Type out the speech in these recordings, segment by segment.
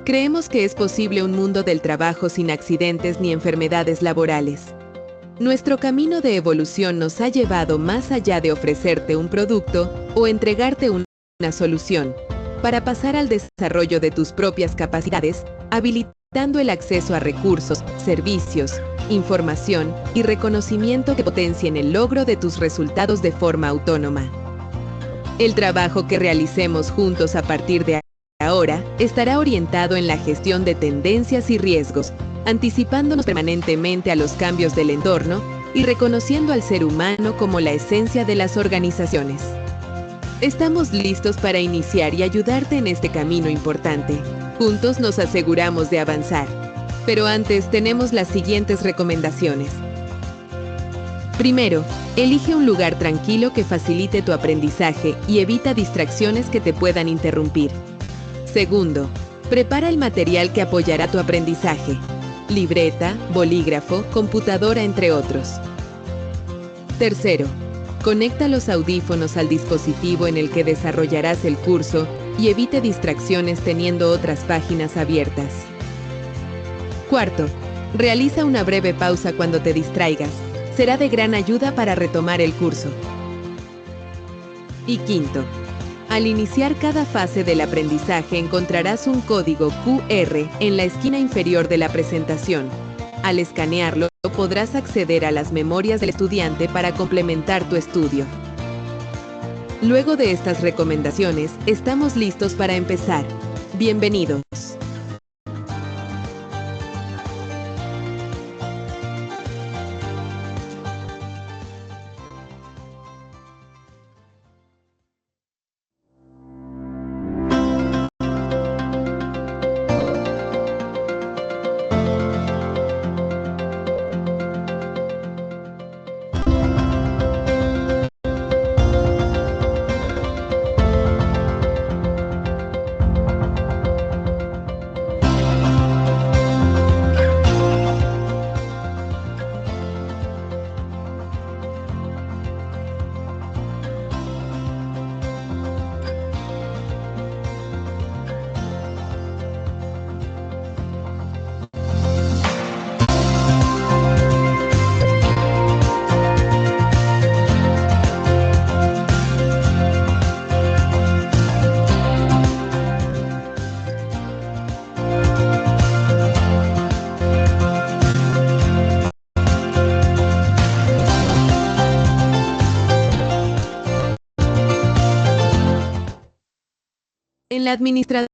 Creemos que es posible un mundo del trabajo sin accidentes ni enfermedades laborales. Nuestro camino de evolución nos ha llevado más allá de ofrecerte un producto o entregarte una solución, para pasar al desarrollo de tus propias capacidades, habilitando el acceso a recursos, servicios, información y reconocimiento que potencien el logro de tus resultados de forma autónoma. El trabajo que realicemos juntos a partir de ahora estará orientado en la gestión de tendencias y riesgos, anticipándonos permanentemente a los cambios del entorno y reconociendo al ser humano como la esencia de las organizaciones. Estamos listos para iniciar y ayudarte en este camino importante. Juntos nos aseguramos de avanzar. Pero antes tenemos las siguientes recomendaciones. Primero, elige un lugar tranquilo que facilite tu aprendizaje y evita distracciones que te puedan interrumpir. Segundo, prepara el material que apoyará tu aprendizaje: libreta, bolígrafo, computadora, entre otros. Tercero, conecta los audífonos al dispositivo en el que desarrollarás el curso y evite distracciones teniendo otras páginas abiertas. Cuarto, realiza una breve pausa cuando te distraigas. Será de gran ayuda para retomar el curso. Y quinto, al iniciar cada fase del aprendizaje encontrarás un código QR en la esquina inferior de la presentación. Al escanearlo, podrás acceder a las memorias del estudiante para complementar tu estudio. Luego de estas recomendaciones, estamos listos para empezar. Bienvenidos. En la administración.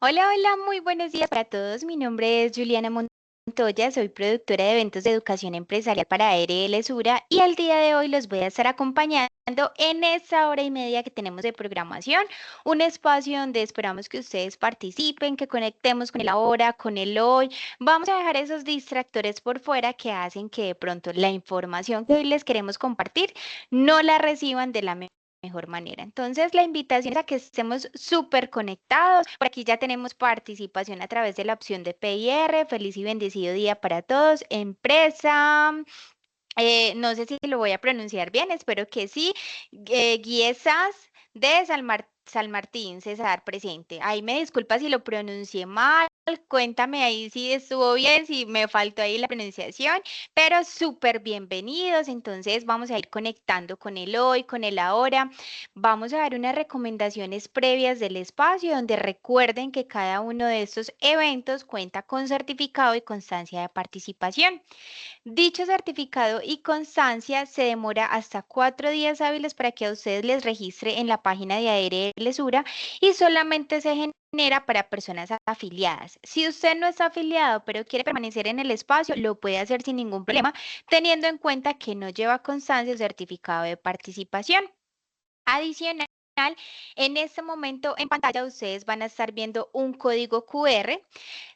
Hola, hola, muy buenos días para todos. Mi nombre es Juliana Montoya, soy productora de eventos de educación empresarial para ARL Sura y al día de hoy los voy a estar acompañando en esa hora y media que tenemos de programación, un espacio donde esperamos que ustedes participen, que conectemos con el ahora, con el hoy. Vamos a dejar esos distractores por fuera que hacen que de pronto la información que hoy les queremos compartir no la reciban de la mejor manera. Entonces, la invitación es a que estemos súper conectados. Por aquí ya tenemos participación a través de la opción de PIR. Feliz y bendecido día para todos. Empresa, no sé si lo voy a pronunciar bien, espero que sí. Guiesas de San Martín, César presente. Ahí me disculpa si lo pronuncié mal. Cuéntame ahí si estuvo bien, si me faltó ahí la pronunciación, pero súper bienvenidos. Entonces vamos a ir conectando con el hoy, con el ahora. Vamos a dar unas recomendaciones previas del espacio donde recuerden que cada uno de estos eventos cuenta con certificado y constancia de participación. Dicho certificado y constancia se demora hasta 4 días hábiles para que a ustedes les registre en la página de ARL Sura y solamente se genera para personas afiliadas. Si usted no está afiliado pero quiere permanecer en el espacio, lo puede hacer sin ningún problema, teniendo en cuenta que no lleva constancia o certificado de participación. Adicional, En este momento en pantalla ustedes van a estar viendo un código QR.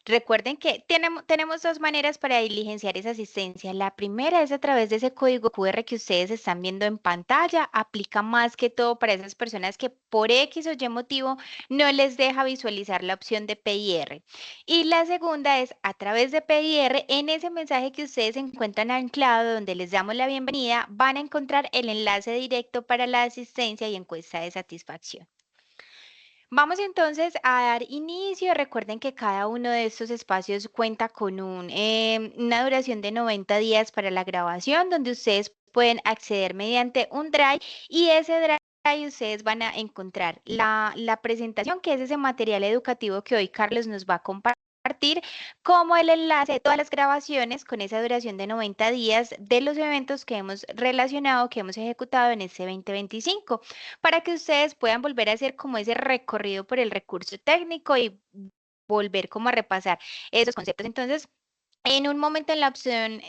Recuerden que tenemos dos maneras para diligenciar esa asistencia. La primera es a través de ese código QR que ustedes están viendo en pantalla. Aplica más que todo para esas personas que por X o Y motivo no les deja visualizar la opción de PIR. Y la segunda es a través de PIR. En ese mensaje que ustedes encuentran anclado, donde les damos la bienvenida, van a encontrar el enlace directo para la asistencia y encuesta de satisfacción. Vamos entonces a dar inicio. Recuerden que cada uno de estos espacios cuenta con una duración de 90 días para la grabación, donde ustedes pueden acceder mediante un Drive y ese Drive ustedes van a encontrar la presentación, que es ese material educativo que hoy Carlos nos va a compartir, como el enlace de todas las grabaciones con esa duración de 90 días de los eventos que hemos relacionado, que hemos ejecutado en este 2025, para que ustedes puedan volver a hacer como ese recorrido por el recurso técnico y volver como a repasar esos conceptos. Entonces, en un momento en la opción,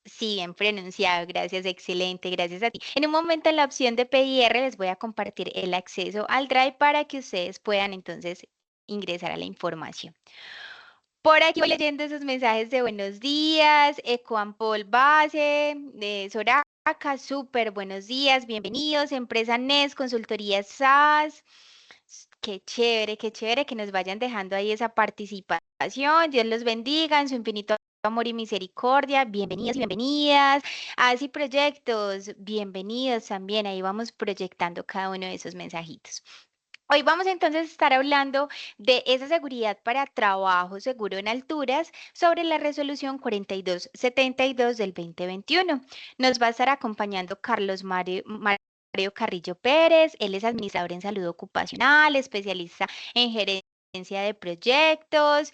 sí, bien pronunciado, gracias, excelente, gracias a ti. En un momento en la opción de PIR les voy a compartir el acceso al Drive para que ustedes puedan entonces ingresar a la información. Por aquí voy leyendo esos mensajes de buenos días, Ecoampol Base, de Soraca, súper buenos días, bienvenidos, Empresa NES, Consultoría SAS. Qué chévere que nos vayan dejando ahí esa participación. Dios los bendiga en su infinito amor y misericordia. Bienvenidos y bienvenidas. Así proyectos, bienvenidos también. Ahí vamos proyectando cada uno de esos mensajitos. Hoy vamos entonces a estar hablando de esa seguridad para trabajo seguro en alturas sobre la resolución 4272 del 2021. Nos va a estar acompañando Carlos Mario Carrillo Pérez. Él es administrador en salud ocupacional, especialista en gerencia de proyectos,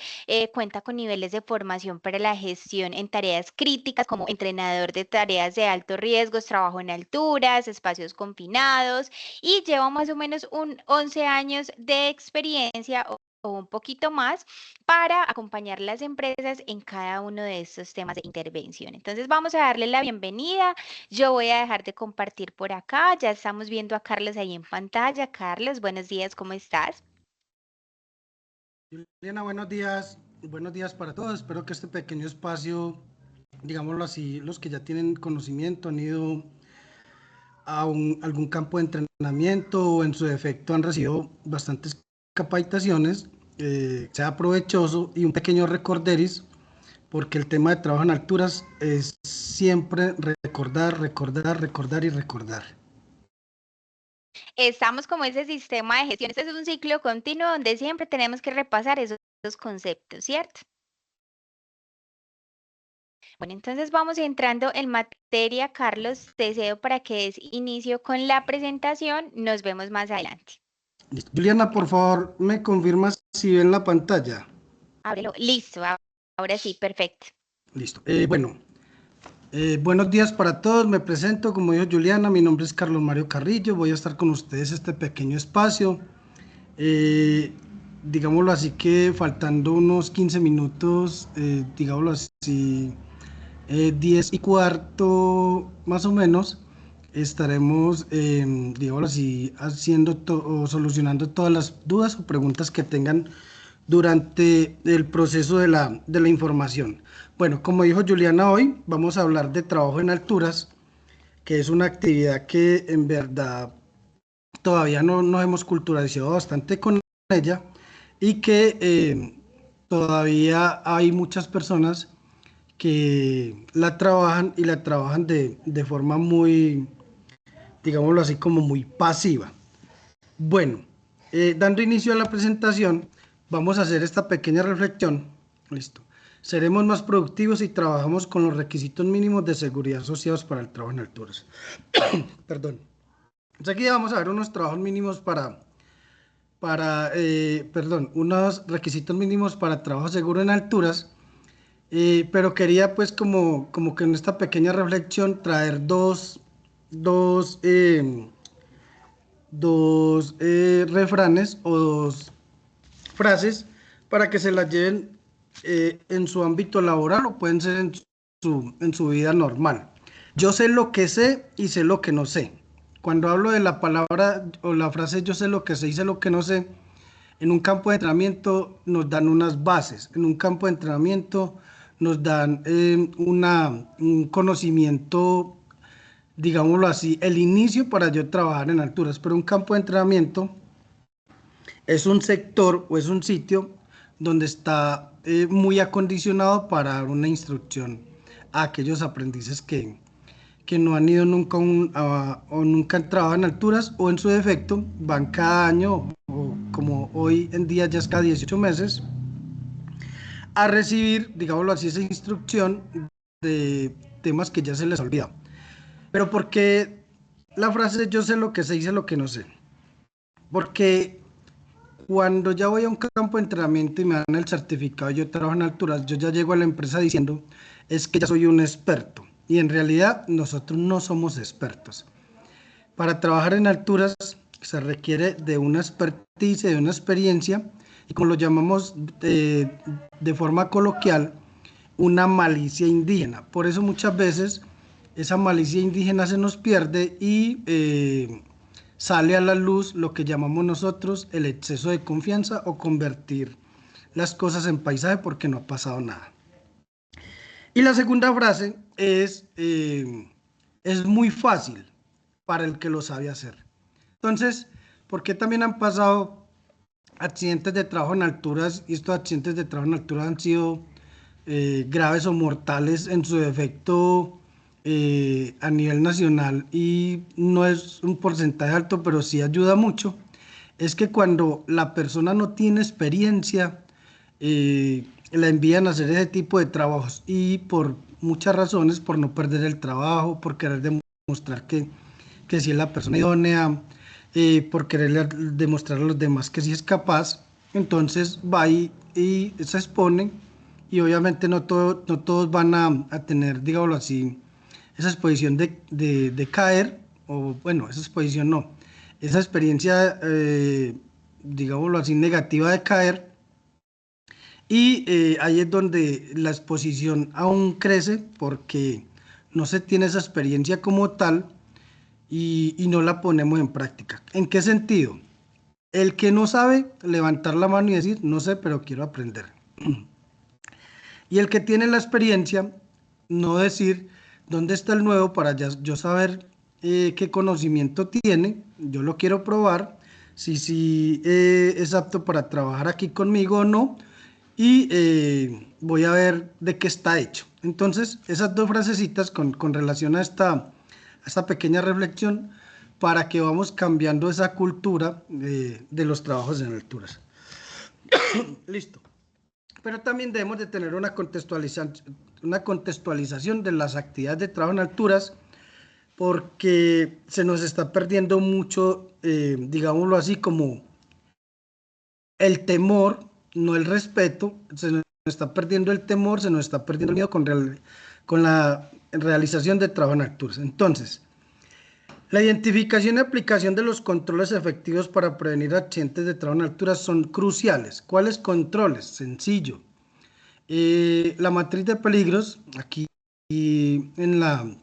cuenta con niveles de formación para la gestión en tareas críticas como entrenador de tareas de alto riesgo, trabajo en alturas, espacios confinados, y lleva más o menos 11 años de experiencia o un poquito más para acompañar las empresas en cada uno de estos temas de intervención. Entonces vamos a darle la bienvenida. Yo voy a dejar de compartir por acá. Ya estamos viendo a Carlos ahí en pantalla. Carlos, buenos días, ¿cómo estás? Juliana, buenos días para todos. Espero que este pequeño espacio, digámoslo así, los que ya tienen conocimiento han ido a algún campo de entrenamiento o en su defecto han recibido bastantes capacitaciones, sea provechoso y un pequeño recorderis, porque el tema de trabajo en alturas es siempre recordar, recordar, recordar y recordar. Estamos como ese sistema de gestión. Este es un ciclo continuo donde siempre tenemos que repasar esos conceptos, ¿cierto? Bueno, entonces vamos entrando en materia, Carlos. Te cedo para que des inicio con la presentación. Nos vemos más adelante. Listo. Juliana, por favor, me confirmas si ven la pantalla. Ábrelo. Listo. Ahora sí, perfecto. Listo. Buenos días para todos, me presento, como dijo Juliana, mi nombre es Carlos Mario Carrillo, voy a estar con ustedes este pequeño espacio, digámoslo así que faltando unos 15 minutos, digámoslo así, 10 y cuarto más o menos, estaremos, digámoslo así, haciendo o solucionando todas las dudas o preguntas que tengan durante el proceso de la información. Bueno, como dijo Juliana, hoy vamos a hablar de trabajo en alturas, que es una actividad que en verdad todavía no nos hemos culturalizado bastante con ella y que todavía hay muchas personas que la trabajan y la trabajan de forma muy, digámoslo así, como muy pasiva. Bueno, dando inicio a la presentación, vamos a hacer esta pequeña reflexión. Listo. Seremos más productivos si trabajamos con los requisitos mínimos de seguridad asociados para el trabajo en alturas. Perdón. Entonces aquí vamos a ver unos trabajos mínimos unos requisitos mínimos para trabajo seguro en alturas. Pero quería pues como que en esta pequeña reflexión traer dos refranes o dos frases para que se las lleven en su ámbito laboral o pueden ser en su vida normal. Yo sé lo que sé y sé lo que no sé. cuando hablo de la palabra o la frase yo sé lo que sé y sé lo que no sé, en un campo de entrenamiento nos dan unas bases, en un campo de entrenamiento nos dan un conocimiento, digámoslo así, el inicio para yo trabajar en alturas, pero un campo de entrenamiento es un sector o es un sitio donde está muy acondicionado para dar una instrucción a aquellos aprendices que no han ido nunca o nunca han trabajado en alturas o en su defecto van cada año o como hoy en día ya es cada 18 meses a recibir, digámoslo así, esa instrucción de temas que ya se les olvida. Pero ¿por qué la frase yo sé lo que sé y sé lo que no sé? Porque cuando ya voy a un campo de entrenamiento y me dan el certificado, yo trabajo en alturas, yo ya llego a la empresa diciendo, es que ya soy un experto. Y en realidad nosotros no somos expertos. Para trabajar en alturas se requiere de una expertise, de una experiencia, y como lo llamamos de forma coloquial, una malicia indígena. Por eso muchas veces esa malicia indígena se nos pierde y sale a la luz lo que llamamos nosotros el exceso de confianza o convertir las cosas en paisaje porque no ha pasado nada. Y la segunda frase es muy fácil para el que lo sabe hacer. Entonces, ¿por qué también han pasado accidentes de trabajo en alturas y estos accidentes de trabajo en alturas han sido graves o mortales en su defecto a nivel nacional y no es un porcentaje alto, pero sí ayuda mucho? Es que cuando la persona no tiene experiencia, la envían a hacer ese tipo de trabajos y por muchas razones, por no perder el trabajo, por querer demostrar que sí es la persona idónea, por querer demostrar a los demás que sí es capaz, entonces va y se expone y obviamente no todos van a tener, digámoslo así, esa exposición de caer, o bueno, esa exposición no, esa experiencia, digámoslo así, negativa de caer, y ahí es donde la exposición aún crece porque no se tiene esa experiencia como tal y no la ponemos en práctica. ¿En qué sentido? El que no sabe levantar la mano y decir, no sé, pero quiero aprender. Y el que tiene la experiencia, no decir dónde está el nuevo para yo saber qué conocimiento tiene, yo lo quiero probar, si es apto para trabajar aquí conmigo o no, y voy a ver de qué está hecho. Entonces, esas dos frasecitas con relación a esta pequeña reflexión para que vamos cambiando esa cultura de los trabajos en alturas. Listo. Pero también debemos de tener una contextualización de las actividades de trabajo en alturas porque se nos está perdiendo mucho, digámoslo así, como el temor, no el respeto, se nos está perdiendo el temor, se nos está perdiendo el miedo con la realización de trabajo en alturas. Entonces, la identificación y aplicación de los controles efectivos para prevenir accidentes de trabajo en alturas son cruciales. ¿Cuáles controles? Sencillo. La matriz de peligros, aquí en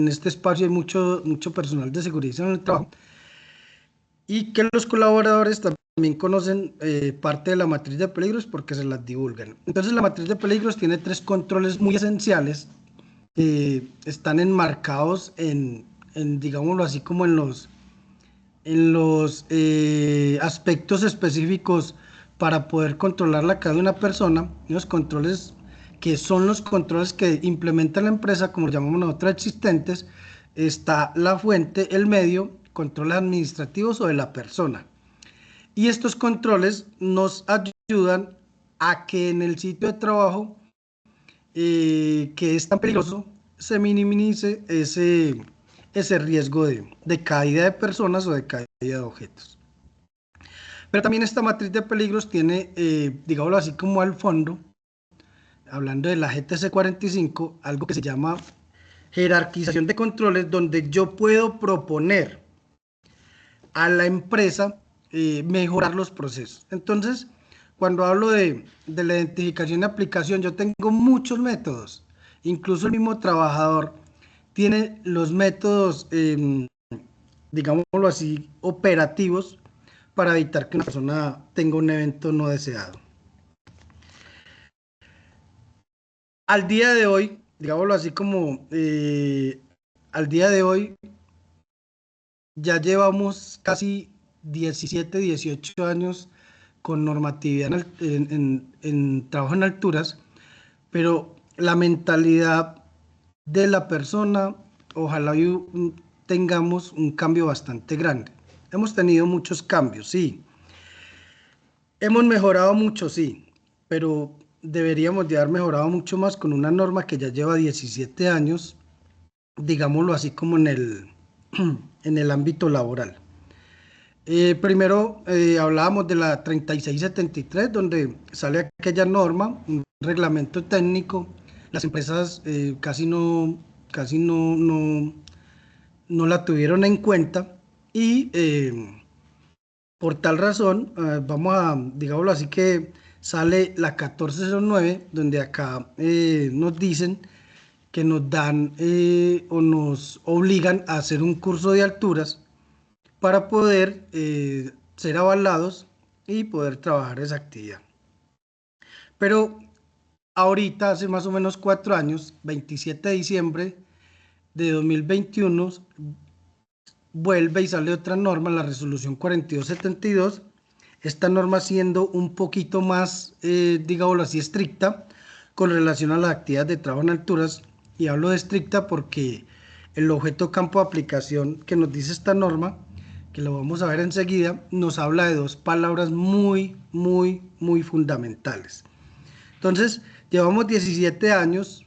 este espacio hay mucho personal de seguridad en el trabajo y que los colaboradores también conocen parte de la matriz de peligros porque se las divulgan. Entonces la matriz de peligros tiene tres controles muy esenciales que están enmarcados digámoslo así, como en los aspectos específicos para poder controlar la calidad de una persona, los controles que son los controles que implementa la empresa, como llamamos nosotros existentes, está la fuente, el medio, controles administrativos o de la persona. Y estos controles nos ayudan a que en el sitio de trabajo, que es tan peligroso, se minimice ese riesgo de caída de personas o de caída de objetos. Pero también esta matriz de peligros tiene, digámoslo así, como al fondo, hablando de la GTC 45, algo que se llama jerarquización de controles, donde yo puedo proponer a la empresa mejorar los procesos. Entonces, cuando hablo de la identificación y aplicación, yo tengo muchos métodos. Incluso el mismo trabajador tiene los métodos, digámoslo así, operativos para evitar que una persona tenga un evento no deseado. Al día de hoy, digámoslo así como, al día de hoy ya llevamos casi 17, 18 años con normatividad en trabajo en alturas, pero la mentalidad de la persona, ojalá tengamos un cambio bastante grande. Hemos tenido muchos cambios, sí. Hemos mejorado mucho, sí, pero deberíamos de haber mejorado mucho más con una norma que ya lleva 17 años, digámoslo así como en el ámbito laboral. Primero hablábamos de la 3673, donde sale aquella norma, un reglamento técnico. Las empresas casi no la tuvieron en cuenta y por tal razón, digámoslo así, que sale la 1409, donde acá nos dicen que nos dan o nos obligan a hacer un curso de alturas para poder ser avalados y poder trabajar esa actividad. Pero ahorita, hace más o menos 4 años, 27 de diciembre de 2021, vuelve y sale otra norma, la resolución 4272, esta norma siendo un poquito más, digámoslo así, estricta con relación a las actividades de trabajo en alturas. Y hablo de estricta porque el objeto campo de aplicación que nos dice esta norma, que lo vamos a ver enseguida, nos habla de dos palabras muy, muy, muy fundamentales. Entonces, llevamos 17 años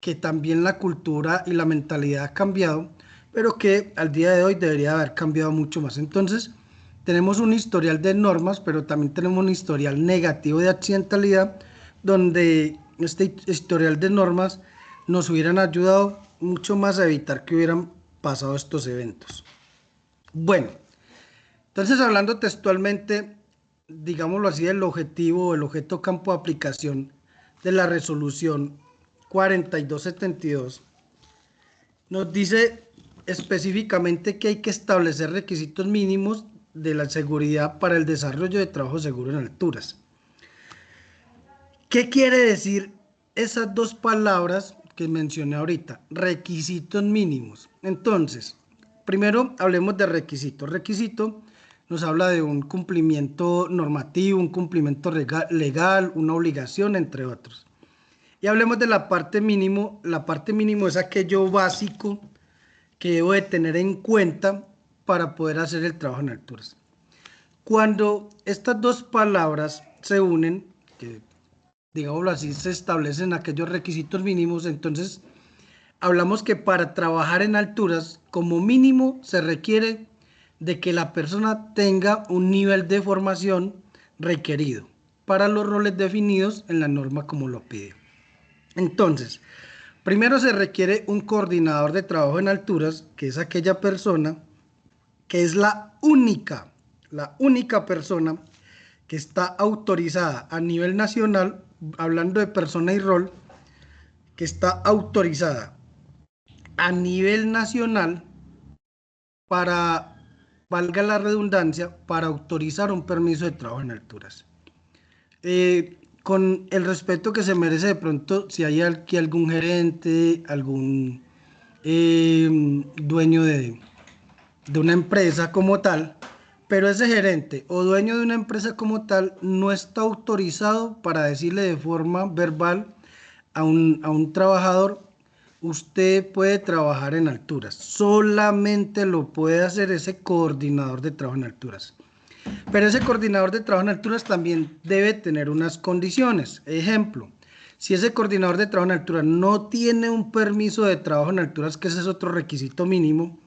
que también la cultura y la mentalidad ha cambiado, pero que al día de hoy debería haber cambiado mucho más. Entonces, tenemos un historial de normas, pero también tenemos un historial negativo de accidentalidad, donde este historial de normas nos hubieran ayudado mucho más a evitar que hubieran pasado estos eventos. Bueno, entonces hablando textualmente, digámoslo así, el objetivo o el objeto campo de aplicación de la resolución 4272 nos dice específicamente que hay que establecer requisitos mínimos de la seguridad para el desarrollo de trabajo seguro en alturas. ¿Qué quiere decir esas dos palabras que mencioné ahorita? Requisitos mínimos. Entonces, primero hablemos de requisitos. Requisito nos habla de un cumplimiento normativo, un cumplimiento legal, una obligación, entre otros. Y hablemos de la parte mínimo. La parte mínimo es aquello básico que debo de tener en cuenta para poder hacer el trabajo en alturas. Cuando estas dos palabras se unen, que digámoslo así, se establecen aquellos requisitos mínimos, entonces hablamos que para trabajar en alturas, como mínimo se requiere de que la persona tenga un nivel de formación requerido para los roles definidos en la norma como lo pide. Entonces, primero se requiere un coordinador de trabajo en alturas, que es aquella persona que es la única persona que está autorizada a nivel nacional, hablando de persona y rol, que está autorizada a nivel nacional para, valga la redundancia, para autorizar un permiso de trabajo en alturas. Con el respeto que se merece de pronto, si hay aquí algún gerente, algún dueño de una empresa como tal, pero ese gerente o dueño de una empresa como tal no está autorizado para decirle de forma verbal a un trabajador: usted puede trabajar en alturas. Solamente lo puede hacer ese coordinador de trabajo en alturas. Pero ese coordinador de trabajo en alturas también debe tener unas condiciones. Ejemplo, si ese coordinador de trabajo en alturas no tiene un permiso de trabajo en alturas, que ese es otro requisito mínimo,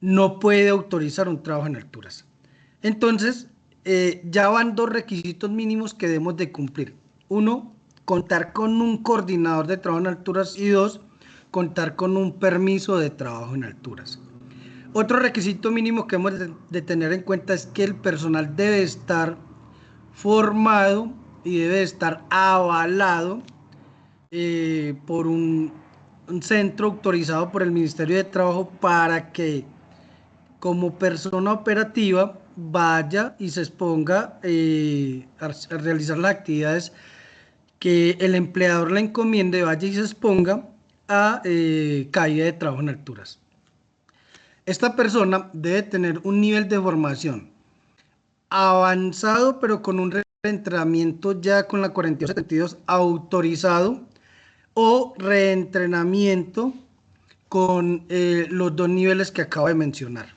no puede autorizar un trabajo en alturas. Entonces, ya van dos requisitos mínimos que debemos de cumplir. Uno, contar con un coordinador de trabajo en alturas, y dos, contar con un permiso de trabajo en alturas. Otro requisito mínimo que hemos de tener en cuenta es que el personal debe estar formado y debe estar avalado por un un centro autorizado por el Ministerio de Trabajo para que como persona operativa vaya y se exponga a realizar las actividades que el empleador le encomiende, vaya y se exponga a caída de trabajo en alturas. Esta persona debe tener un nivel de formación avanzado, pero con un reentrenamiento ya con la 4272 autorizado o reentrenamiento con los dos niveles que acabo de mencionar.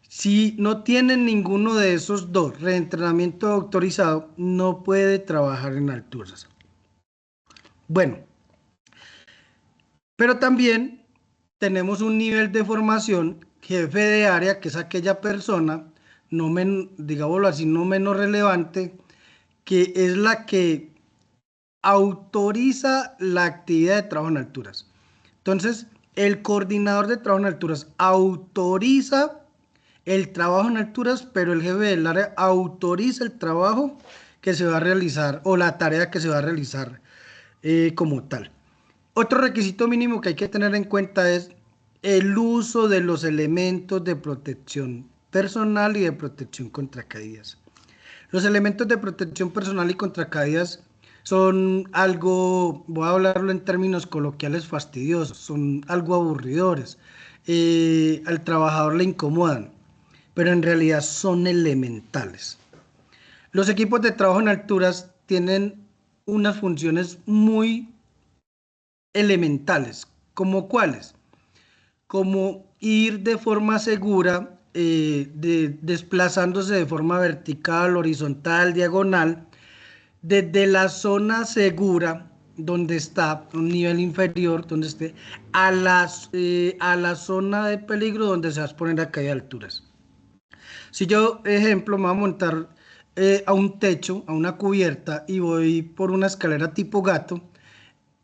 Si no tienen ninguno de esos dos, reentrenamiento autorizado, no puede trabajar en alturas. Bueno, pero también tenemos un nivel de formación, jefe de área, que es aquella persona, no digámoslo así, no menos relevante, que es la que autoriza la actividad de trabajo en alturas. Entonces, el coordinador de trabajo en alturas autoriza el trabajo en alturas, pero el jefe del área autoriza el trabajo que se va a realizar o la tarea que se va a realizar como tal. Otro requisito mínimo que hay que tener en cuenta es el uso de los elementos de protección personal y de protección contra caídas. Los elementos de protección personal y contra caídas son algo, voy a hablarlo en términos coloquiales, fastidiosos, son algo aburridores, al trabajador le incomodan, pero en realidad son elementales. Los equipos de trabajo en alturas tienen unas funciones muy elementales, ¿como cuáles? Como ir de forma segura, desplazándose de forma vertical, horizontal, diagonal, desde la zona segura, donde está un nivel inferior, donde esté, a la zona de peligro, donde se va a exponer a caída de alturas. Si yo, ejemplo, me voy a montar a un techo, a una cubierta, y voy por una escalera tipo gato,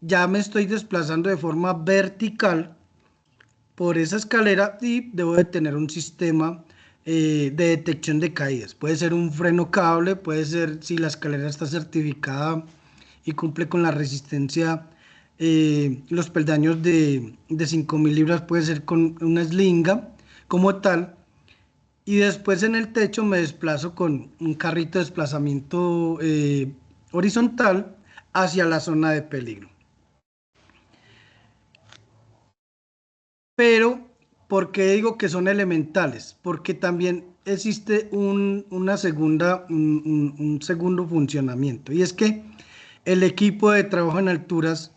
ya me estoy desplazando de forma vertical por esa escalera y debo de tener un sistema de detección de caídas. Puede ser un freno cable, puede ser, si la escalera está certificada y cumple con la resistencia, los peldaños de 5.000 libras, puede ser con una eslinga como tal. Y después en el techo me desplazo con un carrito de desplazamiento horizontal hacia la zona de peligro. Pero, ¿por qué digo que son elementales? Porque también existe un segundo funcionamiento, y es que el equipo de trabajo en alturas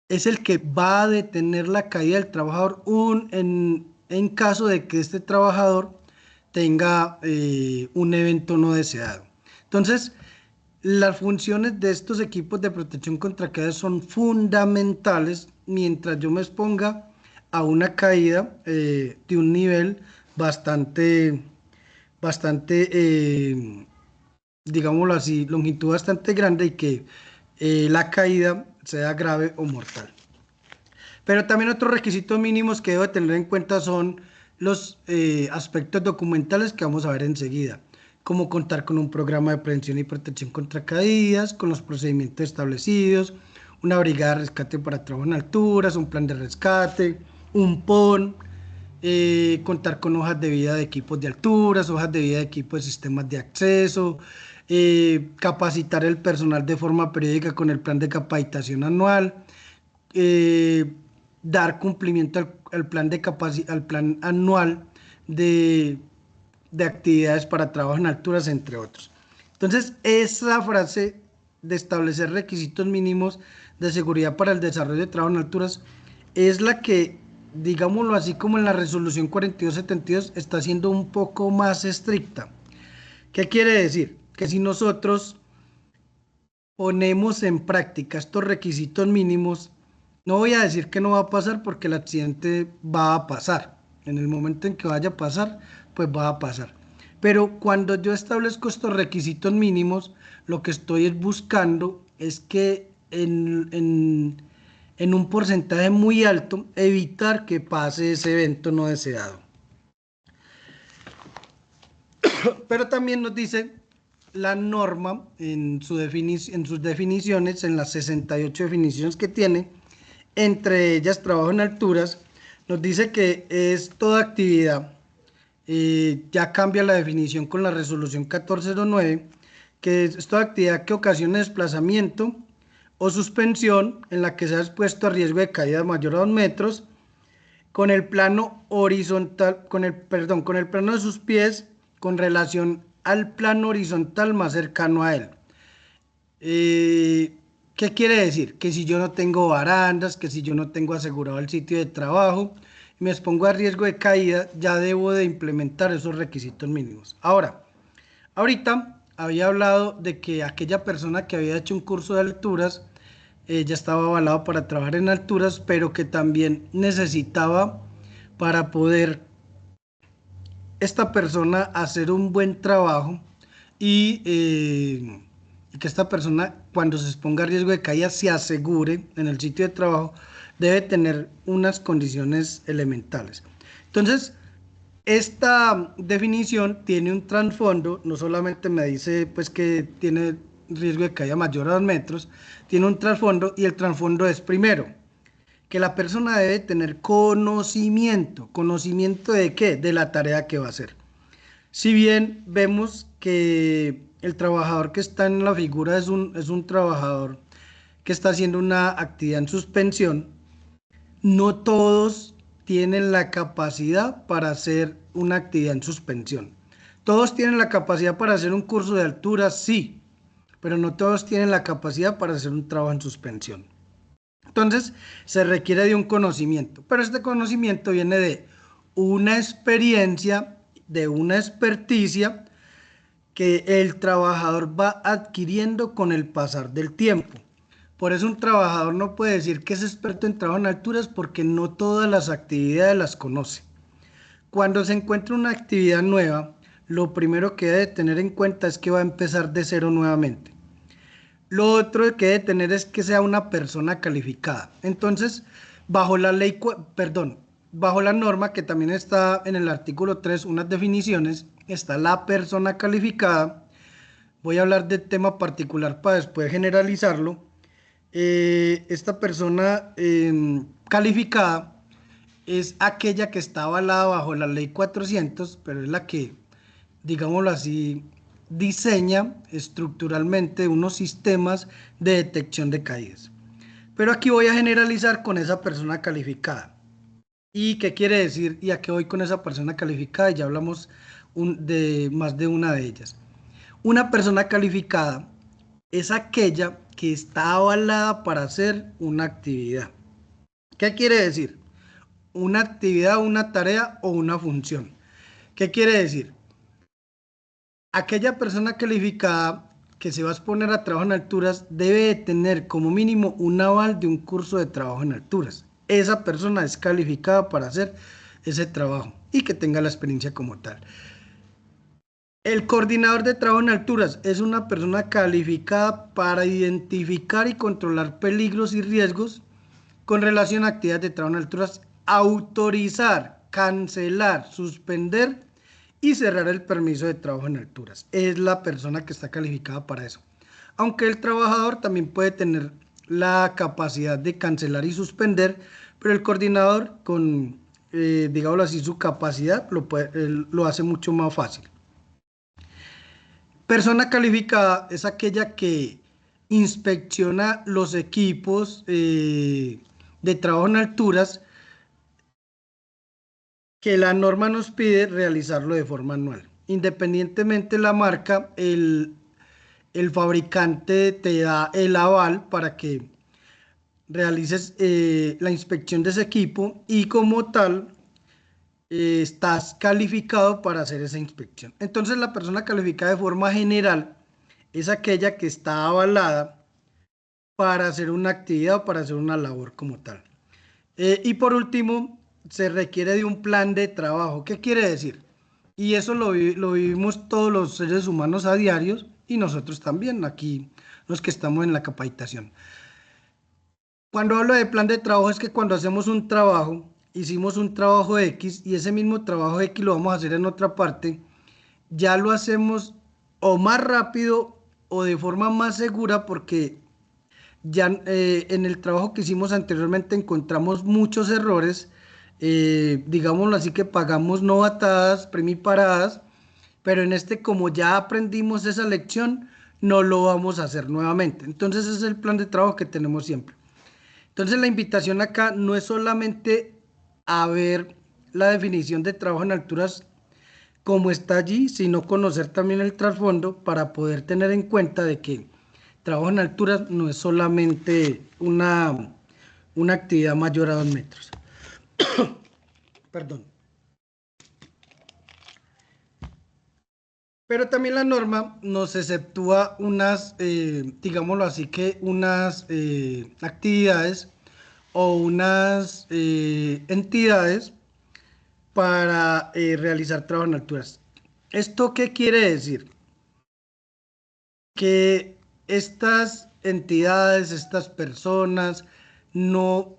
es el que va a detener la caída del trabajador en caso de que este trabajador tenga un evento no deseado. Entonces, las funciones de estos equipos de protección contra caídas son fundamentales mientras yo me exponga a una caída de un nivel bastante, digámoslo así, longitud bastante grande, y que la caída sea grave o mortal. Pero también otros requisitos mínimos que debo tener en cuenta son los aspectos documentales que vamos a ver enseguida, como contar con un programa de prevención y protección contra caídas, con los procedimientos establecidos, una brigada de rescate para trabajo en alturas, un plan de rescate, un PON, contar con hojas de vida de equipos de alturas, hojas de vida de equipos de sistemas de acceso, capacitar el personal de forma periódica con el plan de capacitación anual, eh, dar cumplimiento al al plan anual de, de actividades para trabajo en alturas, entre otros. Entonces, esa frase de establecer requisitos mínimos de seguridad para el desarrollo de trabajo en alturas es la que, digámoslo así, como en la resolución 4272, está siendo un poco más estricta. ¿Qué quiere decir? Que si nosotros ponemos en práctica estos requisitos mínimos, no voy a decir que no va a pasar, porque el accidente va a pasar. En el momento en que vaya a pasar, pues va a pasar. Pero cuando yo establezco estos requisitos mínimos, lo que estoy buscando es que en un porcentaje muy alto, evitar que pase ese evento no deseado. Pero también nos dice la norma en sus definiciones, en las 68 definiciones que tiene, entre ellas trabajo en alturas, nos dice que es toda actividad, ya cambia la definición con la resolución 1409, que es toda actividad que ocasione desplazamiento o suspensión en la que sea expuesto a riesgo de caída mayor a 2 metros, con el plano horizontal, con el plano de sus pies con relación al plano horizontal más cercano a él. ¿Qué quiere decir? Que si yo no tengo barandas, que si yo no tengo asegurado el sitio de trabajo y me expongo a riesgo de caída, ya debo de implementar esos requisitos mínimos. Ahorita había hablado de que aquella persona que había hecho un curso de alturas ya estaba avalado para trabajar en alturas, pero que también necesitaba para poder esta persona hacer un buen trabajo y que esta persona cuando se exponga a riesgo de caída se asegure en el sitio de trabajo, debe tener unas condiciones elementales. Entonces, esta definición tiene un trasfondo, no solamente me dice pues que tiene riesgo de caída mayor a 2 metros, tiene un trasfondo y el trasfondo es primero, que la persona debe tener conocimiento. ¿Conocimiento de qué? De la tarea que va a hacer. Si bien vemos que el trabajador que está en la figura es un trabajador que está haciendo una actividad en suspensión, no todos tienen la capacidad para hacer una actividad en suspensión. Todos tienen la capacidad para hacer un curso de altura, sí, pero no todos tienen la capacidad para hacer un trabajo en suspensión. Entonces, se requiere de un conocimiento, pero este conocimiento viene de una experiencia, de una experticia que el trabajador va adquiriendo con el pasar del tiempo. Por eso un trabajador no puede decir que es experto en trabajo en alturas porque no todas las actividades las conoce. Cuando se encuentra una actividad nueva, lo primero que debe tener en cuenta es que va a empezar de cero nuevamente. Lo otro que debe tener es que sea una persona calificada. Entonces, bajo la ley, bajo la norma que también está en el artículo 3, unas definiciones, está la persona calificada. Voy a hablar del tema particular para después generalizarlo. Esta persona calificada es aquella que está avalada bajo la ley 400, pero es la que, digámoslo así, diseña estructuralmente unos sistemas de detección de caídas. Pero aquí voy a generalizar con esa persona calificada. ¿Y qué quiere decir? ¿Y a qué voy con esa persona calificada? Ya hablamos de más de una de ellas. Una persona calificada es aquella que está avalada para hacer una actividad. ¿Qué quiere decir? Una actividad, una tarea o una función. ¿Qué quiere decir? Aquella persona calificada que se va a exponer a trabajo en alturas debe tener como mínimo un aval de un curso de trabajo en alturas. Esa persona es calificada para hacer ese trabajo y que tenga la experiencia como tal. El coordinador de trabajo en alturas es una persona calificada para identificar y controlar peligros y riesgos con relación a actividades de trabajo en alturas, autorizar, cancelar, suspender y cerrar el permiso de trabajo en alturas. Es la persona que está calificada para eso. Aunque el trabajador también puede tener la capacidad de cancelar y suspender, pero el coordinador con, digámoslo así, su capacidad lo hace mucho más fácil. Persona calificada es aquella que inspecciona los equipos de trabajo en alturas que la norma nos pide realizarlo de forma anual. Independientemente de la marca, el fabricante te da el aval para que realices la inspección de ese equipo y como tal estás calificado para hacer esa inspección. Entonces la persona calificada de forma general es aquella que está avalada para hacer una actividad o para hacer una labor como tal. Y por último, se requiere de un plan de trabajo. ¿Qué quiere decir? Y eso lo vivimos todos los seres humanos a diario y nosotros también, aquí los que estamos en la capacitación. Cuando hablo de plan de trabajo es que cuando hacemos un trabajo, hicimos un trabajo X y ese mismo trabajo X lo vamos a hacer en otra parte, ya lo hacemos o más rápido o de forma más segura porque Ya en el trabajo que hicimos anteriormente encontramos muchos errores, digámoslo así, que pagamos novatadas, primiparadas, pero en este, como ya aprendimos esa lección, no lo vamos a hacer nuevamente. Entonces ese es el plan de trabajo que tenemos siempre. Entonces la invitación acá no es solamente a ver la definición de trabajo en alturas como está allí, sino conocer también el trasfondo para poder tener en cuenta de que trabajo en alturas no es solamente una actividad mayor a 2 metros. Perdón. Pero también la norma nos exceptúa unas, digámoslo así, que unas actividades o unas entidades para realizar trabajo en alturas. ¿Esto qué quiere decir? Que estas entidades, estas personas, no,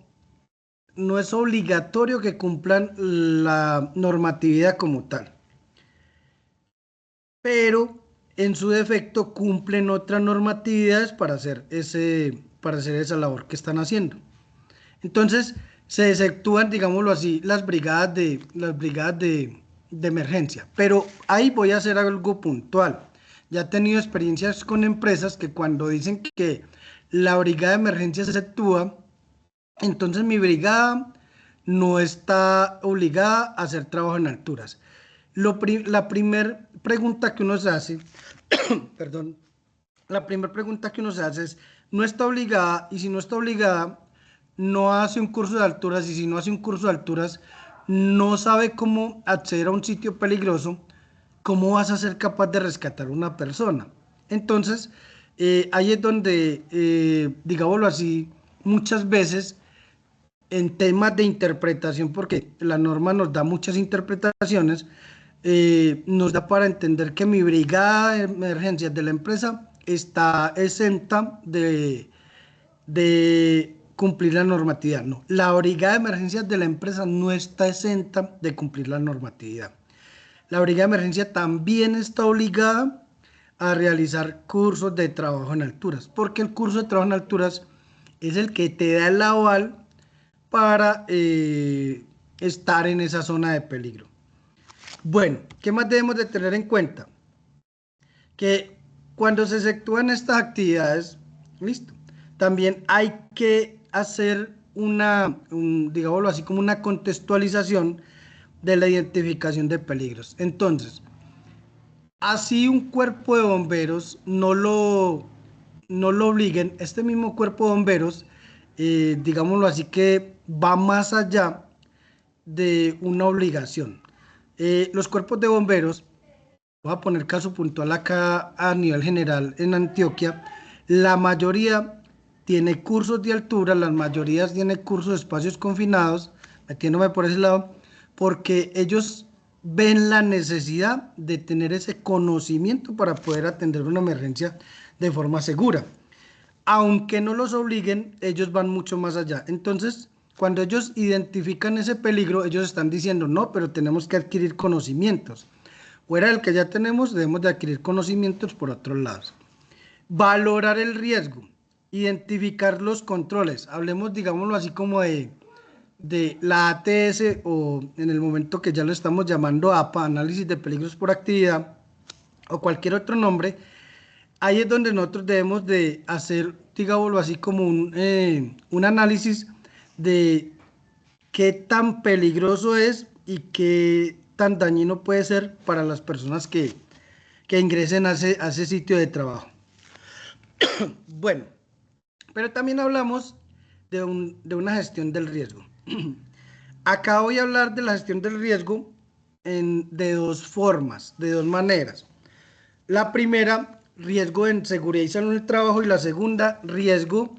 no es obligatorio que cumplan la normatividad como tal, pero en su defecto cumplen otras normatividades para hacer esa labor que están haciendo. Entonces, se exceptúan, digámoslo así, las brigadas de emergencia. Pero ahí voy a hacer algo puntual. Ya he tenido experiencias con empresas que cuando dicen que la brigada de emergencia se exceptúa, entonces mi brigada no está obligada a hacer trabajo en alturas. La primera pregunta que uno se hace, perdón, la primera pregunta que uno se hace es, ¿no está obligada? Y si no está obligada, no hace un curso de alturas, y si no hace un curso de alturas, no sabe cómo acceder a un sitio peligroso, ¿cómo vas a ser capaz de rescatar a una persona? Entonces, ahí es donde, digámoslo así, muchas veces en temas de interpretación, porque la norma nos da muchas interpretaciones, nos da para entender que mi brigada de emergencias de la empresa está exenta de cumplir la normatividad. No, la brigada de emergencias de la empresa no está exenta de cumplir la normatividad. La brigada de emergencia también está obligada a realizar cursos de trabajo en alturas, porque el curso de trabajo en alturas es el que te da el aval para estar en esa zona de peligro. Bueno, ¿qué más debemos de tener en cuenta? Que cuando se efectúan estas actividades, listo, también hay que hacer digámoslo así, como una contextualización de la identificación de peligros. Entonces, así un cuerpo de bomberos no lo obliguen, este mismo cuerpo de bomberos, digámoslo así, que va más allá de una obligación. Los cuerpos de bomberos, voy a poner caso puntual acá a nivel general en Antioquia, la mayoría tiene cursos de altura, las mayorías tiene cursos de espacios confinados, metiéndome por ese lado, porque ellos ven la necesidad de tener ese conocimiento para poder atender una emergencia de forma segura. Aunque no los obliguen, ellos van mucho más allá. Entonces, cuando ellos identifican ese peligro, ellos están diciendo, no, pero tenemos que adquirir conocimientos. Fuera del que ya tenemos, debemos de adquirir conocimientos por otros lados. Valorar el riesgo, identificar los controles. Hablemos, digámoslo así, como de la ATS, o en el momento que ya lo estamos llamando APA, Análisis de Peligros por Actividad, o cualquier otro nombre. Ahí es donde nosotros debemos de hacer, digámoslo así, como un análisis de qué tan peligroso es y qué tan dañino puede ser para las personas que ingresen a ese sitio de trabajo. Bueno, pero también hablamos de una gestión del riesgo. Acá voy a hablar de la gestión del riesgo de dos formas, de dos maneras. La primera, riesgo en seguridad y salud en el trabajo, y la segunda, riesgo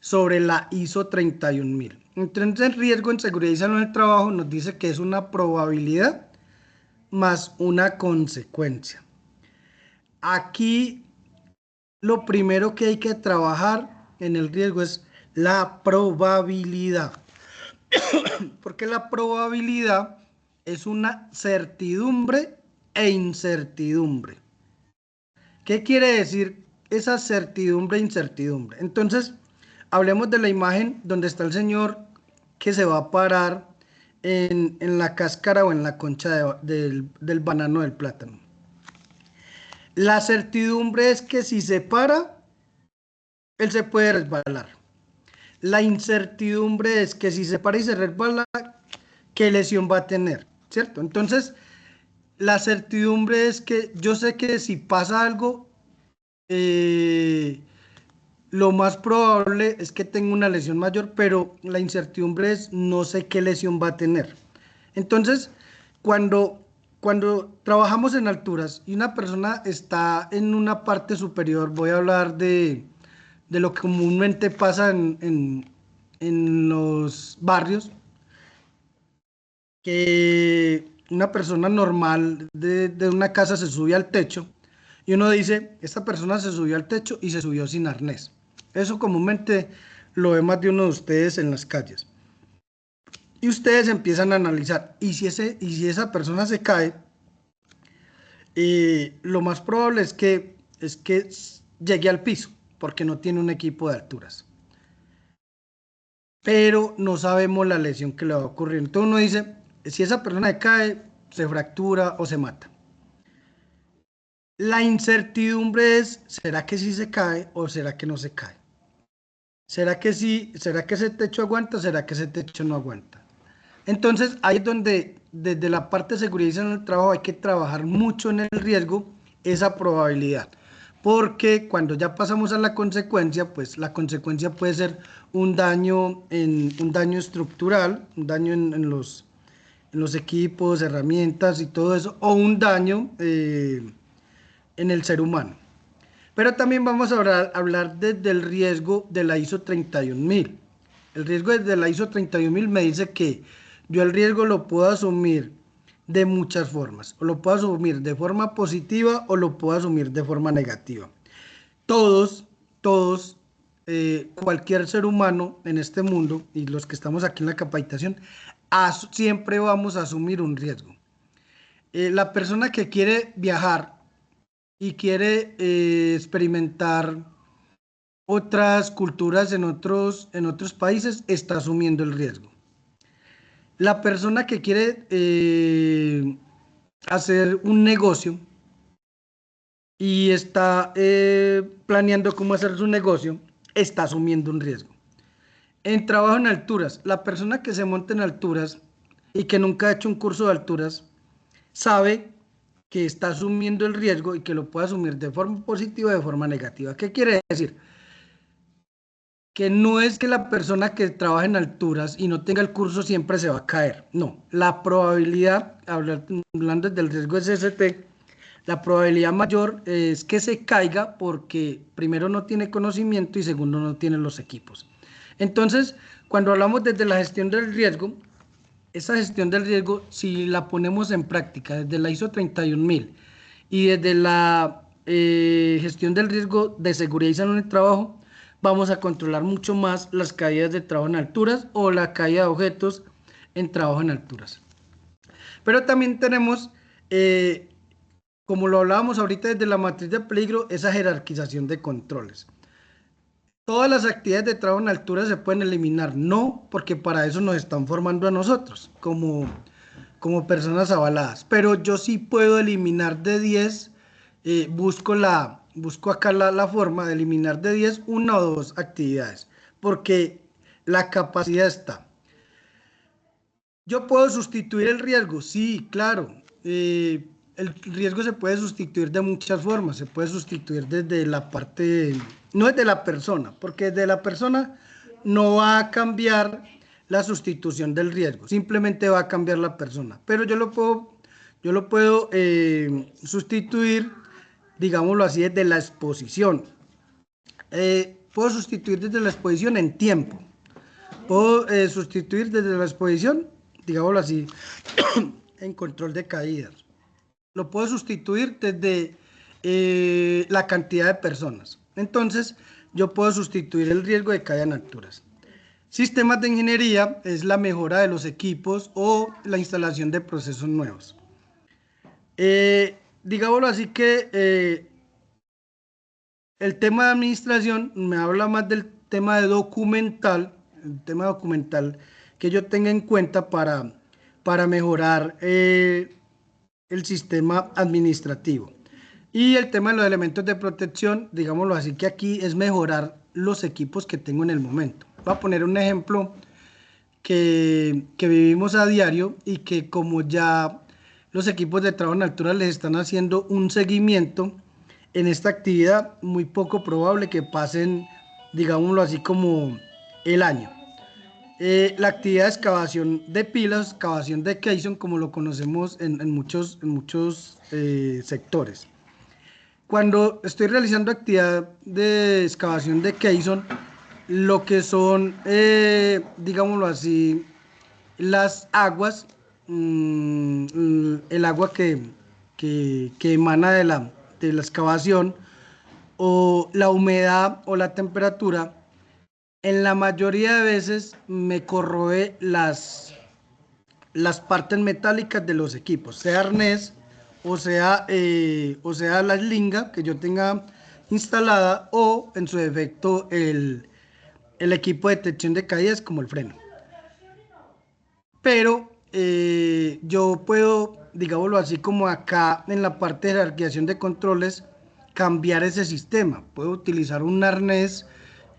sobre la ISO 31000. Entonces, riesgo en seguridad y salud en el trabajo nos dice que es una probabilidad más una consecuencia. Aquí lo primero que hay que trabajar en el riesgo es la probabilidad, porque la probabilidad es una certidumbre e incertidumbre. ¿Qué quiere decir esa certidumbre e incertidumbre? Entonces, hablemos de la imagen donde está el señor que se va a parar en la cáscara o en la concha del banano del plátano. La certidumbre es que si se para, él se puede resbalar. La incertidumbre es que si se para y se resbala, ¿qué lesión va a tener? ¿Cierto? Entonces, la certidumbre es que yo sé que si pasa algo, lo más probable es que tenga una lesión mayor, pero la incertidumbre es no sé qué lesión va a tener. Entonces, cuando trabajamos en alturas y una persona está en una parte superior, voy a hablar de lo que comúnmente pasa en los barrios, que una persona normal de una casa se sube al techo y uno dice, esta persona se subió al techo y se subió sin arnés. Eso comúnmente lo ve más de uno de ustedes en las calles. Y ustedes empiezan a analizar, y si esa persona se cae, lo más probable es que llegue al piso, porque no tiene un equipo de alturas. Pero no sabemos la lesión que le va a ocurrir. Entonces uno dice, si esa persona se cae, se fractura o se mata. La incertidumbre es, ¿será que sí se cae o será que no se cae? ¿Será que sí? ¿Será que ese techo aguanta? ¿Será que ese techo no aguanta? Entonces, ahí es donde desde la parte de seguridad en el trabajo hay que trabajar mucho en el riesgo, esa probabilidad. Porque cuando ya pasamos a la consecuencia, pues la consecuencia puede ser un daño estructural, un daño en los equipos, herramientas y todo eso, o un daño en el ser humano. Pero también vamos a hablar desde el riesgo de la ISO 31000. El riesgo desde la ISO 31000 me dice que yo el riesgo lo puedo asumir de muchas formas. O lo puedo asumir de forma positiva o lo puedo asumir de forma negativa. Todos, cualquier ser humano en este mundo y los que estamos aquí en la capacitación, siempre vamos a asumir un riesgo. La persona que quiere viajar y quiere experimentar otras culturas en otros países, está asumiendo el riesgo. La persona que quiere hacer un negocio y está planeando cómo hacer su negocio, está asumiendo un riesgo. En trabajo en alturas, la persona que se monta en alturas y que nunca ha hecho un curso de alturas, sabe que está asumiendo el riesgo y que lo puede asumir de forma positiva o de forma negativa. ¿Qué quiere decir? Que no es que la persona que trabaja en alturas y no tenga el curso siempre se va a caer. No, la probabilidad, hablando del riesgo SST, la probabilidad mayor es que se caiga porque primero no tiene conocimiento y segundo no tiene los equipos. Entonces, cuando hablamos desde la gestión del riesgo, esa gestión del riesgo, si la ponemos en práctica desde la ISO 31000 y desde la gestión del riesgo de seguridad y salud en el trabajo, vamos a controlar mucho más las caídas de trabajo en alturas o la caída de objetos en trabajo en alturas. Pero también tenemos, como lo hablábamos ahorita desde la matriz de peligro, esa jerarquización de controles. Todas las actividades de trabajo en altura se pueden eliminar, no, porque para eso nos están formando a nosotros como personas avaladas, pero yo sí puedo eliminar de 10, busco acá la forma de eliminar de 10 una o dos actividades, porque la capacidad está. ¿Yo puedo sustituir el riesgo? Sí, claro. El riesgo se puede sustituir de muchas formas. Se puede sustituir desde la parte, no desde la persona, porque desde la persona no va a cambiar la sustitución del riesgo. Simplemente va a cambiar la persona. Pero yo lo puedo sustituir, digámoslo así, desde la exposición. Puedo sustituir desde la exposición en tiempo. Puedo sustituir desde la exposición, digámoslo así, en control de caídas. Lo puedo sustituir desde la cantidad de personas. Entonces, yo puedo sustituir el riesgo de caída en alturas. Sistemas de ingeniería es la mejora de los equipos o la instalación de procesos nuevos. Digámoslo así que el tema de administración me habla más tema de documental, el tema documental que yo tenga en cuenta para mejorar el sistema administrativo. Y el tema de los elementos de protección, digámoslo así, que aquí es mejorar los equipos que tengo en el momento. Voy a poner un ejemplo que vivimos a diario y que como ya los equipos de trabajo en altura les están haciendo un seguimiento en esta actividad, muy poco probable que pasen, digámoslo así, como el año. La actividad de excavación de pilas, excavación de caisson, como lo conocemos en muchos sectores. Cuando estoy realizando actividad de excavación de caisson, lo que son, digámoslo así, las aguas, el agua que emana de la excavación, o la humedad o la temperatura, en la mayoría de veces me corroe las partes metálicas de los equipos, sea arnés o sea la eslinga que yo tenga instalada, o en su defecto el equipo de detección de caídas como el freno. Pero yo puedo, digámoslo así, como acá en la parte de jerarquización de controles, cambiar ese sistema. Puedo utilizar un arnés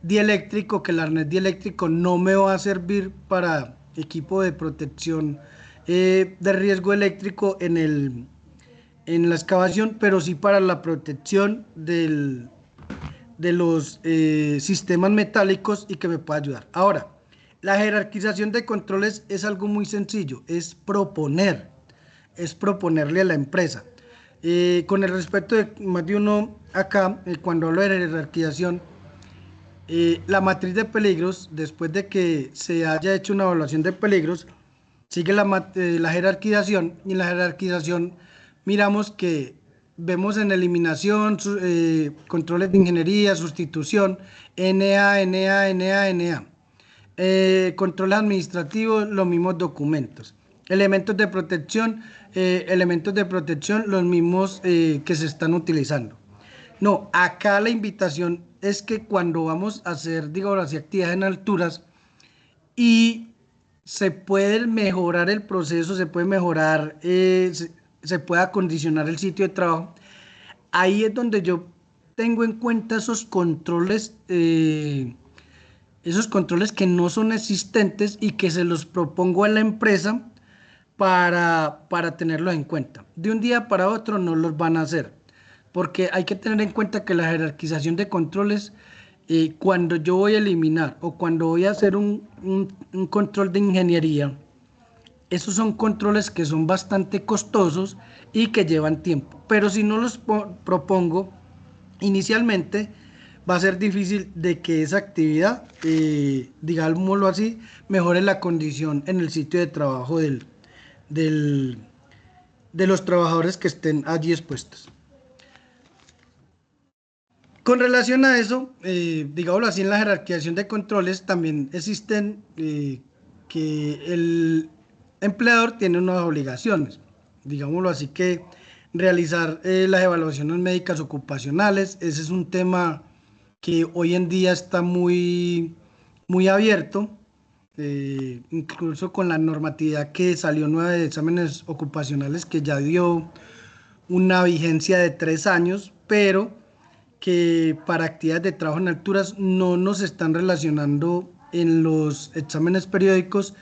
dieléctrico, que el arnés dieléctrico no me va a servir para equipo de protección de riesgo eléctrico en la excavación, pero sí para la protección de los sistemas metálicos, y que me pueda ayudar. Ahora, la jerarquización de controles es algo muy sencillo, es proponerle a la empresa. Con el respeto de más de uno acá, cuando hablo de jerarquización, la matriz de peligros, después de que se haya hecho una evaluación de peligros, sigue la jerarquización, y en la jerarquización miramos que vemos en eliminación, controles de ingeniería, sustitución, NA, NA, NA, NA. Controles administrativos, los mismos documentos. Elementos de protección, los mismos que se están utilizando. No, acá la invitación es que cuando vamos a hacer, digamos así, actividades en alturas y se puede mejorar el proceso, se puede mejorar, se puede acondicionar el sitio de trabajo, ahí es donde yo tengo en cuenta esos controles que no son existentes y que se los propongo a la empresa para tenerlos en cuenta. De un día para otro no los van a hacer, porque hay que tener en cuenta que la jerarquización de controles, cuando yo voy a eliminar o cuando voy a hacer un control de ingeniería, esos son controles que son bastante costosos y que llevan tiempo. Pero si no los propongo inicialmente, va a ser difícil de que esa actividad, digámoslo así, mejore la condición en el sitio de trabajo de los trabajadores que estén allí expuestos. Con relación a eso, digámoslo así, en la jerarquización de controles también existen que el empleador tiene unas obligaciones, digámoslo así, que realizar las evaluaciones médicas ocupacionales. Ese es un tema que hoy en día está muy abierto, incluso con la normatividad que salió nueva de exámenes ocupacionales, que ya dio una vigencia de 3 años, pero que para actividades de trabajo en alturas no nos están relacionando en los exámenes periódicos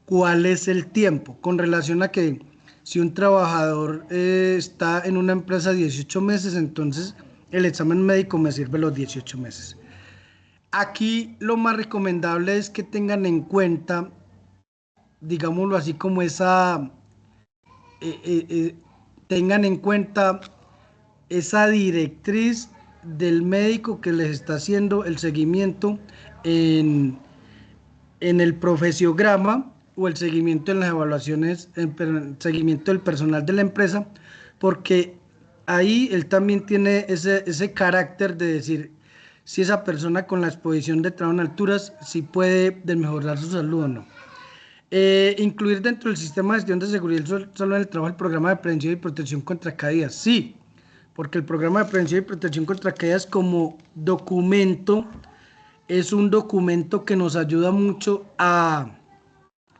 cuál es el tiempo, con relación a que si un trabajador está en una empresa 18 meses, entonces el examen médico me sirve los 18 meses. Aquí lo más recomendable es que tengan en cuenta, digámoslo así, como tengan en cuenta esa directriz del médico que les está haciendo el seguimiento en el profesiograma, o el seguimiento en las evaluaciones, el seguimiento del personal de la empresa, porque ahí él también tiene ese carácter de decir si esa persona con la exposición de trabajo en alturas si puede mejorar su salud o no. Incluir dentro del sistema de gestión de seguridad solo en el trabajo el programa de prevención y protección contra caídas. Sí, porque el programa de prevención y protección contra caídas como documento es un documento que nos ayuda mucho a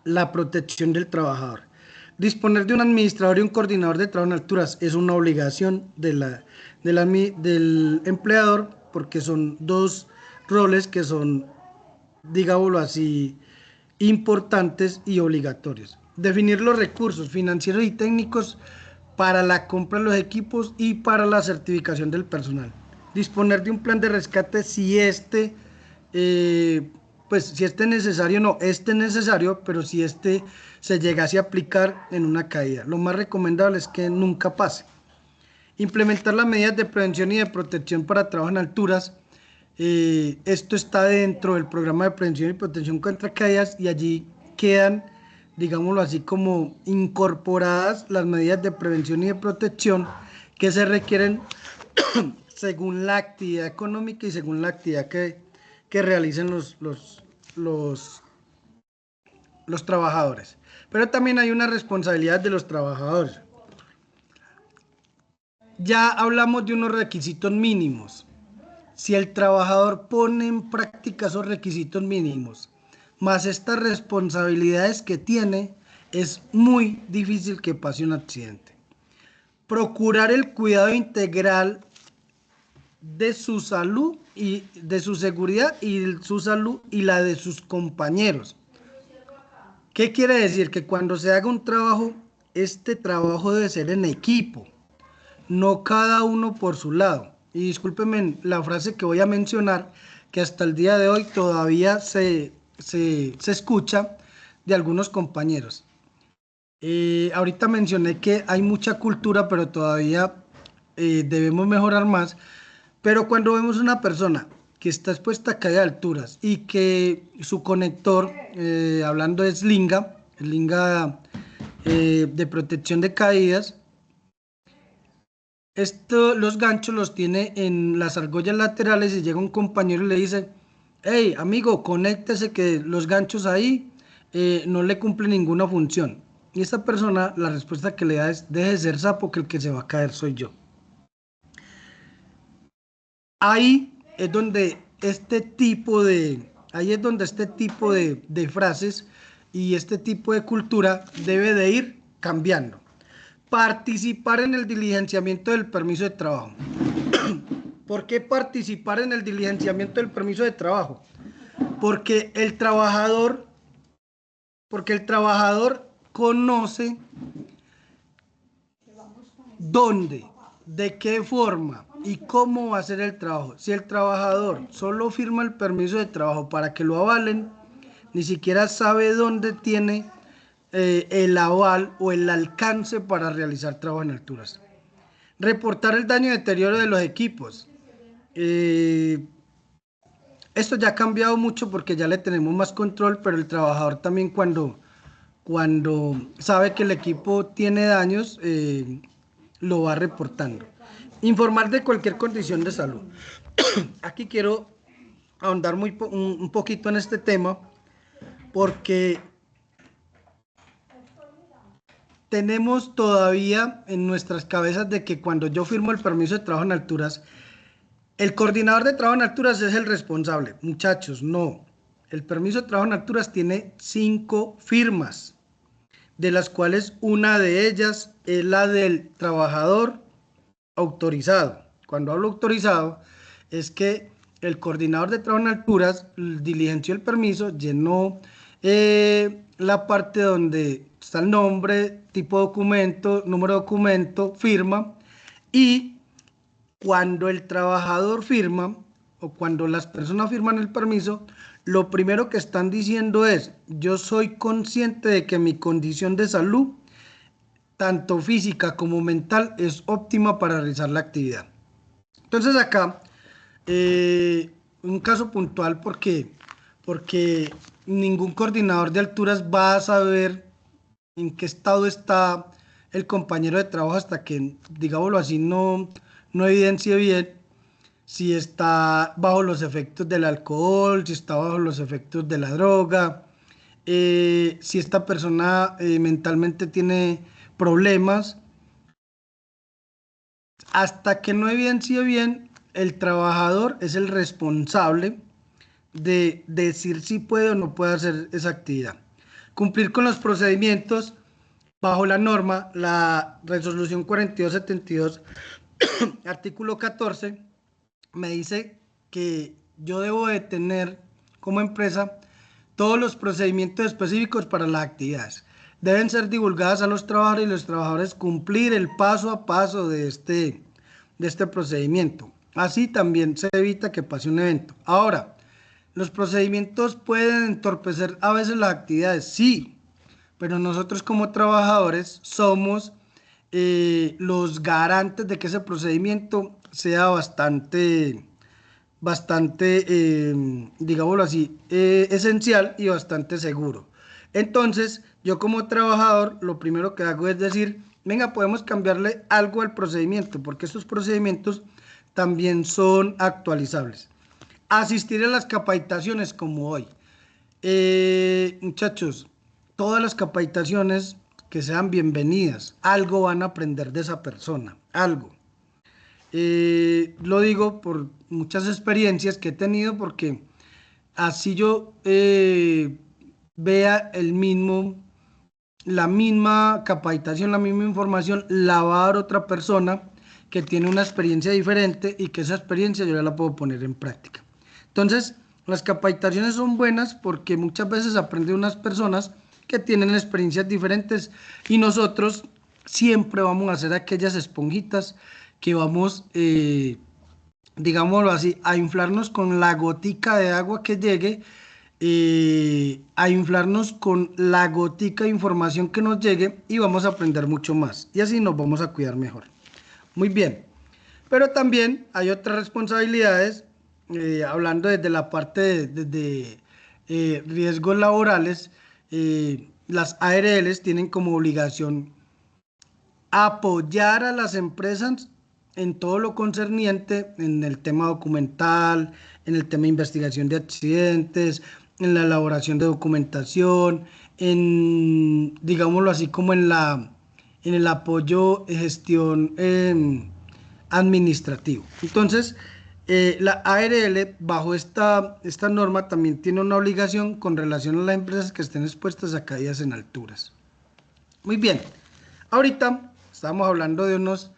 la protección del trabajador. Disponer de un administrador y un coordinador de trabajo en alturas es una obligación del empleador, porque son dos roles que son, digámoslo así, importantes y obligatorios. Definir los recursos financieros y técnicos para la compra de los equipos y para la certificación del personal. Disponer de un plan de rescate si si este necesario, no, este necesario, pero si este se llegase a aplicar en una caída. Lo más recomendable es que nunca pase. Implementar las medidas de prevención y de protección para trabajo en alturas. Esto está dentro del programa de prevención y protección contra caídas y allí quedan, digámoslo así, como incorporadas las medidas de prevención y de protección que se requieren según la actividad económica y según la actividad que realicen los trabajadores. Pero también hay una responsabilidad de los trabajadores. Ya hablamos de unos requisitos mínimos. Si el trabajador pone en práctica esos requisitos mínimos, más estas responsabilidades que tiene, es muy difícil que pase un accidente. Procurar el cuidado integral de su salud y de su seguridad y su salud y la de sus compañeros. ¿Qué quiere decir? Que cuando se haga un trabajo, este trabajo debe ser en equipo, no cada uno por su lado. Y discúlpenme la frase que voy a mencionar, que hasta el día de hoy todavía se escucha de algunos compañeros. Ahorita mencioné que hay mucha cultura, pero todavía debemos mejorar más. Pero cuando vemos una persona que está expuesta a caída de alturas y que su conector, hablando de slinga de protección de caídas, los ganchos los tiene en las argollas laterales y llega un compañero y le dice: hey, amigo, conéctese que los ganchos ahí no le cumplen ninguna función. Y esta persona, la respuesta que le da es: deje de ser sapo, que el que se va a caer soy yo. Ahí es donde este tipo de frases y este tipo de cultura debe de ir cambiando. Participar en el diligenciamiento del permiso de trabajo. ¿Por qué participar en el diligenciamiento del permiso de trabajo? Porque el trabajador conoce dónde, de qué forma y cómo va a ser el trabajo. Si el trabajador solo firma el permiso de trabajo para que lo avalen, ni siquiera sabe dónde tiene el aval o el alcance para realizar trabajo en alturas. Reportar el daño y deterioro de los equipos. Esto ya ha cambiado mucho porque ya le tenemos más control, pero el trabajador también cuando sabe que el equipo tiene daños, lo va reportando. Informar de cualquier condición de salud. Aquí quiero ahondar un poquito en este tema porque tenemos todavía en nuestras cabezas de que cuando yo firmo el permiso de trabajo en alturas, el coordinador de trabajo en alturas es el responsable. Muchachos, no. El permiso de trabajo en alturas tiene 5 firmas, de las cuales una de ellas es la del trabajador autorizado. Cuando hablo autorizado, es que el coordinador de trabajo en alturas diligenció el permiso, llenó la parte donde está el nombre, tipo de documento, número de documento, firma, y cuando el trabajador firma o cuando las personas firman el permiso, lo primero que están diciendo es: yo soy consciente de que mi condición de salud, tanto física como mental, es óptima para realizar la actividad. Entonces acá, un caso puntual porque ningún coordinador de alturas va a saber en qué estado está el compañero de trabajo hasta que, digámoslo así, no evidencie bien si está bajo los efectos del alcohol, si está bajo los efectos de la droga, si esta persona mentalmente tiene problemas. Hasta que no evidencie bien, el trabajador es el responsable de decir si puede o no puede hacer esa actividad. Cumplir con los procedimientos bajo la norma, la resolución 4272, artículo 14, me dice que yo debo de tener como empresa todos los procedimientos específicos para las actividades. Deben ser divulgadas a los trabajadores y los trabajadores cumplir el paso a paso de este procedimiento. Así también se evita que pase un evento. Ahora, los procedimientos pueden entorpecer a veces las actividades, sí, pero nosotros como trabajadores somos los garantes de que ese procedimiento sea bastante, digámoslo así, esencial y bastante seguro. Entonces, yo como trabajador, lo primero que hago es decir, venga, podemos cambiarle algo al procedimiento, porque estos procedimientos también son actualizables. Asistir a las capacitaciones como hoy. Muchachos, todas las capacitaciones que sean bienvenidas, algo van a aprender de esa persona, algo. Lo digo por muchas experiencias que he tenido, porque así yo vea la misma capacitación, la misma información, la va a dar otra persona que tiene una experiencia diferente y que esa experiencia yo ya la puedo poner en práctica. Entonces, las capacitaciones son buenas porque muchas veces aprenden unas personas que tienen experiencias diferentes y nosotros siempre vamos a ser aquellas esponjitas que vamos, digámoslo así, a inflarnos con la gotica de agua que llegue, a inflarnos con la gotica de información que nos llegue y vamos a aprender mucho más y así nos vamos a cuidar mejor. Muy bien, pero también hay otras responsabilidades, hablando desde la parte de riesgos laborales. Las ARLs tienen como obligación apoyar a las empresas en todo lo concerniente en el tema documental, en el tema de investigación de accidentes, en la elaboración de documentación, en, digámoslo así, como en el apoyo de gestión administrativo. Entonces, la ARL, bajo esta norma, también tiene una obligación con relación a las empresas que estén expuestas a caídas en alturas. Muy bien, ahorita estamos hablando de unas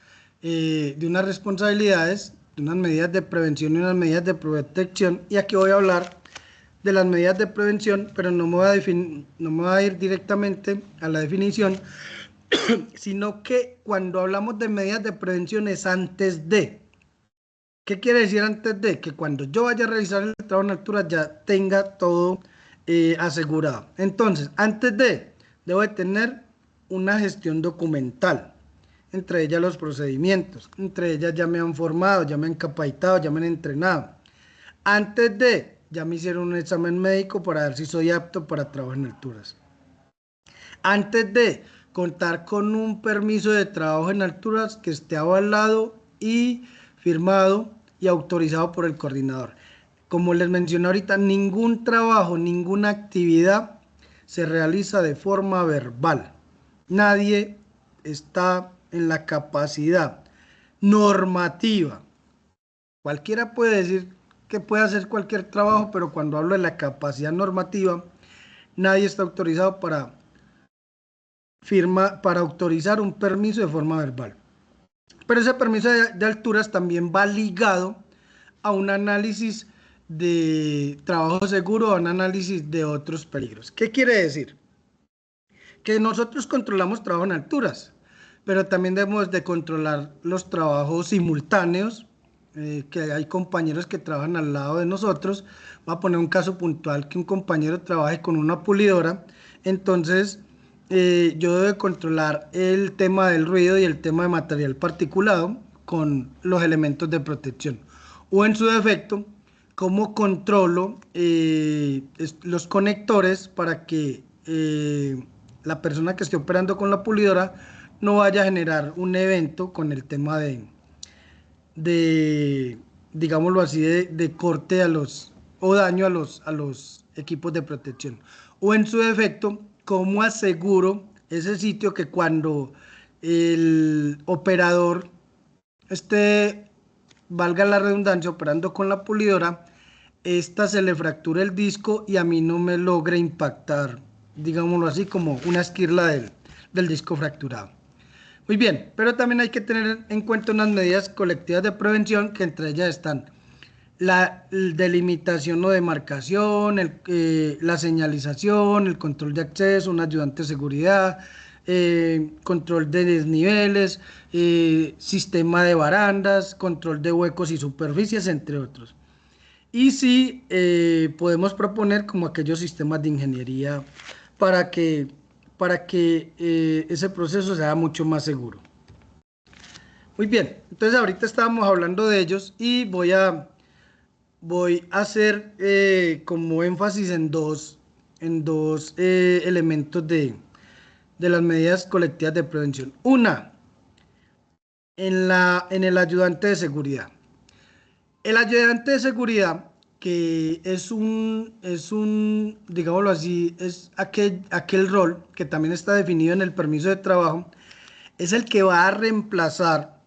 responsabilidades, de unas medidas de prevención y unas medidas de protección, y aquí voy a hablar de las medidas de prevención, pero no me voy a ir directamente a la definición, sino que cuando hablamos de medidas de prevención es antes de. ¿Qué quiere decir antes de? Que cuando yo vaya a realizar el trabajo en altura ya tenga todo asegurado. Entonces, antes de, debo de tener una gestión documental, entre ellas los procedimientos, entre ellas ya me han formado, ya me han capacitado, ya me han entrenado. Antes de, ya me hicieron un examen médico para ver si soy apto para trabajar en alturas. Antes de, contar con un permiso de trabajo en alturas que esté avalado y firmado y autorizado por el coordinador. Como les mencioné ahorita, ningún trabajo, ninguna actividad se realiza de forma verbal. Nadie está en la capacidad normativa. Cualquiera puede decir que puede hacer cualquier trabajo, pero cuando hablo de la capacidad normativa, nadie está autorizado para autorizar un permiso de forma verbal. Pero ese permiso de alturas también va ligado a un análisis de trabajo seguro, a un análisis de otros peligros. ¿Qué quiere decir? Que nosotros controlamos trabajo en alturas, pero también debemos de controlar los trabajos simultáneos, que hay compañeros que trabajan al lado de nosotros. Voy a poner un caso puntual, que un compañero trabaje con una pulidora, entonces yo debo de controlar el tema del ruido y el tema de material particulado con los elementos de protección. O en su defecto, cómo controlo los conectores para que la persona que esté operando con la pulidora no vaya a generar un evento con el tema digámoslo así, de corte o daño a los equipos de protección. O en su defecto, cómo aseguro ese sitio que cuando el operador esté, valga la redundancia, operando con la pulidora, esta se le fractura el disco y a mí no me logra impactar, digámoslo así, como una esquirla del disco fracturado. Muy bien, pero también hay que tener en cuenta unas medidas colectivas de prevención, que entre ellas están la delimitación o demarcación, la señalización, el control de acceso, un ayudante de seguridad, control de desniveles, sistema de barandas, control de huecos y superficies, entre otros. Y sí, podemos proponer como aquellos sistemas de ingeniería para que, para que ese proceso sea mucho más seguro. Muy bien, entonces ahorita estábamos hablando de ellos y voy a hacer como énfasis en dos elementos de las medidas colectivas de prevención. Una, en el ayudante de seguridad. El ayudante de seguridad, que digámoslo así, es aquel rol que también está definido en el permiso de trabajo, es el que va a reemplazar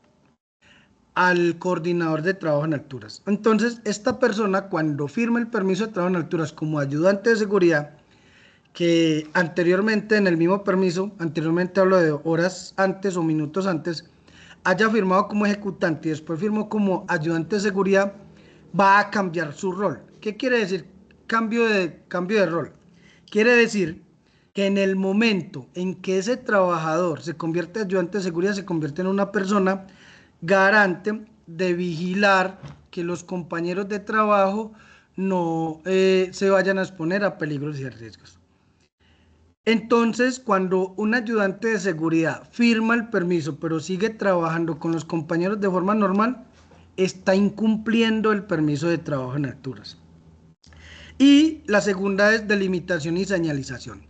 al coordinador de trabajo en alturas. Entonces, esta persona, cuando firma el permiso de trabajo en alturas como ayudante de seguridad, que anteriormente en el mismo permiso, anteriormente hablo de horas antes o minutos antes, haya firmado como ejecutante y después firmó como ayudante de seguridad, va a cambiar su rol. ¿Qué quiere decir cambio de rol? Quiere decir que en el momento en que ese trabajador se convierte en ayudante de seguridad, se convierte en una persona garante de vigilar que los compañeros de trabajo no se vayan a exponer a peligros y riesgos. Entonces, cuando un ayudante de seguridad firma el permiso, pero sigue trabajando con los compañeros de forma normal, está incumpliendo el permiso de trabajo en alturas. Y la segunda es delimitación y señalización.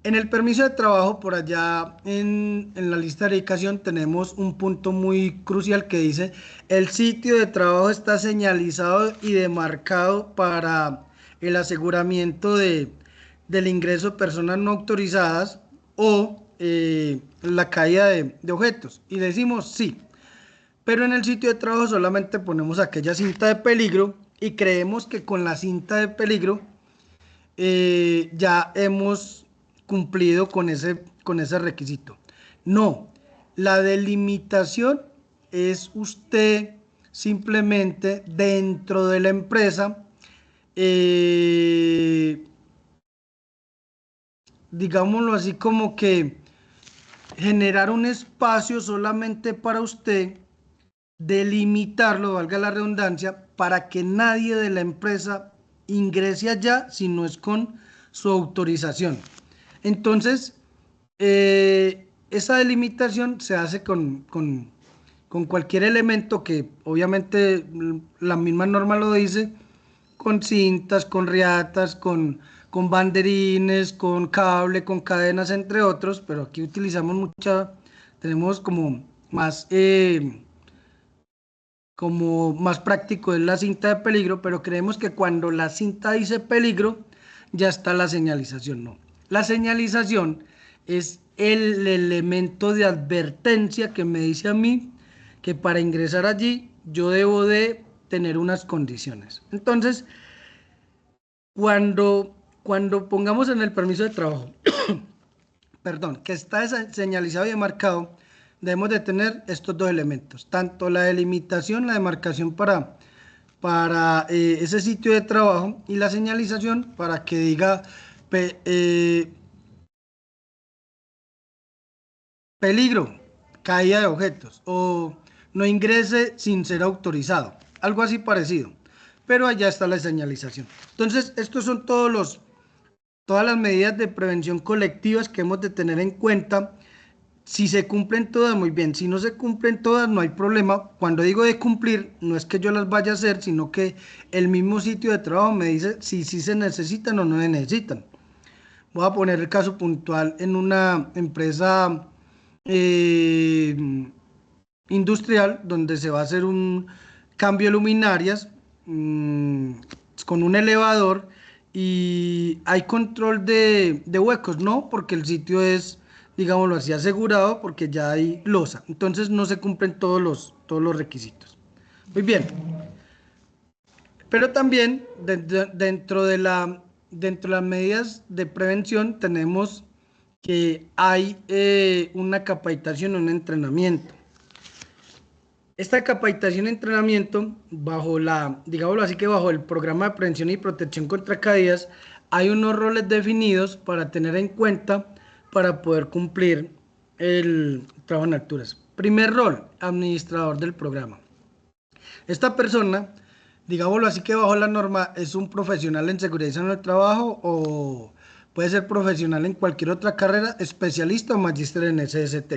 En el permiso de trabajo, por allá en la lista de dedicación, tenemos un punto muy crucial que dice: el sitio de trabajo está señalizado y demarcado para el aseguramiento del ingreso de personas no autorizadas o la caída de objetos. Y decimos sí, pero en el sitio de trabajo solamente ponemos aquella cinta de peligro y creemos que con la cinta de peligro ya hemos cumplido con ese requisito. No, la delimitación es usted simplemente dentro de la empresa, digámoslo así, como que generar un espacio solamente para usted, delimitarlo, valga la redundancia, para que nadie de la empresa ingrese allá si no es con su autorización. Entonces, esa delimitación se hace con cualquier elemento que obviamente la misma norma lo dice, con cintas, con riatas, con banderines, con cable, con cadenas, entre otros, pero aquí utilizamos tenemos como más práctico es la cinta de peligro, pero creemos que cuando la cinta dice peligro, ya está la señalización. No, la señalización es el elemento de advertencia que me dice a mí que para ingresar allí yo debo de tener unas condiciones. Entonces, cuando pongamos en el permiso de trabajo, perdón, que está señalizado y demarcado, debemos de tener estos dos elementos, tanto la delimitación, la demarcación para ese sitio de trabajo, y la señalización para que diga peligro, caída de objetos, o no ingrese sin ser autorizado, algo así parecido, pero allá está la señalización. Entonces, estos son todas las medidas de prevención colectivas que hemos de tener en cuenta. Si se cumplen todas, muy bien. Si no se cumplen todas, no hay problema. Cuando digo de cumplir, no es que yo las vaya a hacer, sino que el mismo sitio de trabajo me dice si se necesitan o no se necesitan. Voy a poner el caso puntual en una empresa industrial donde se va a hacer un cambio de luminarias con un elevador y hay control de huecos, no, porque el sitio es, digámoslo así, asegurado, porque ya hay losa, entonces no se cumplen todos los requisitos. Muy bien, Pero también dentro de las medidas de prevención tenemos que hay una capacitación, un entrenamiento. Esta capacitación y entrenamiento, digámoslo así, que bajo el programa de prevención y protección contra caídas, hay unos roles definidos para tener en cuenta para poder cumplir el trabajo en alturas. Primer rol, administrador del programa. Esta persona, digámoslo así, que bajo la norma es un profesional en seguridad y salud en el trabajo, o puede ser profesional en cualquier otra carrera, especialista o magíster en SST.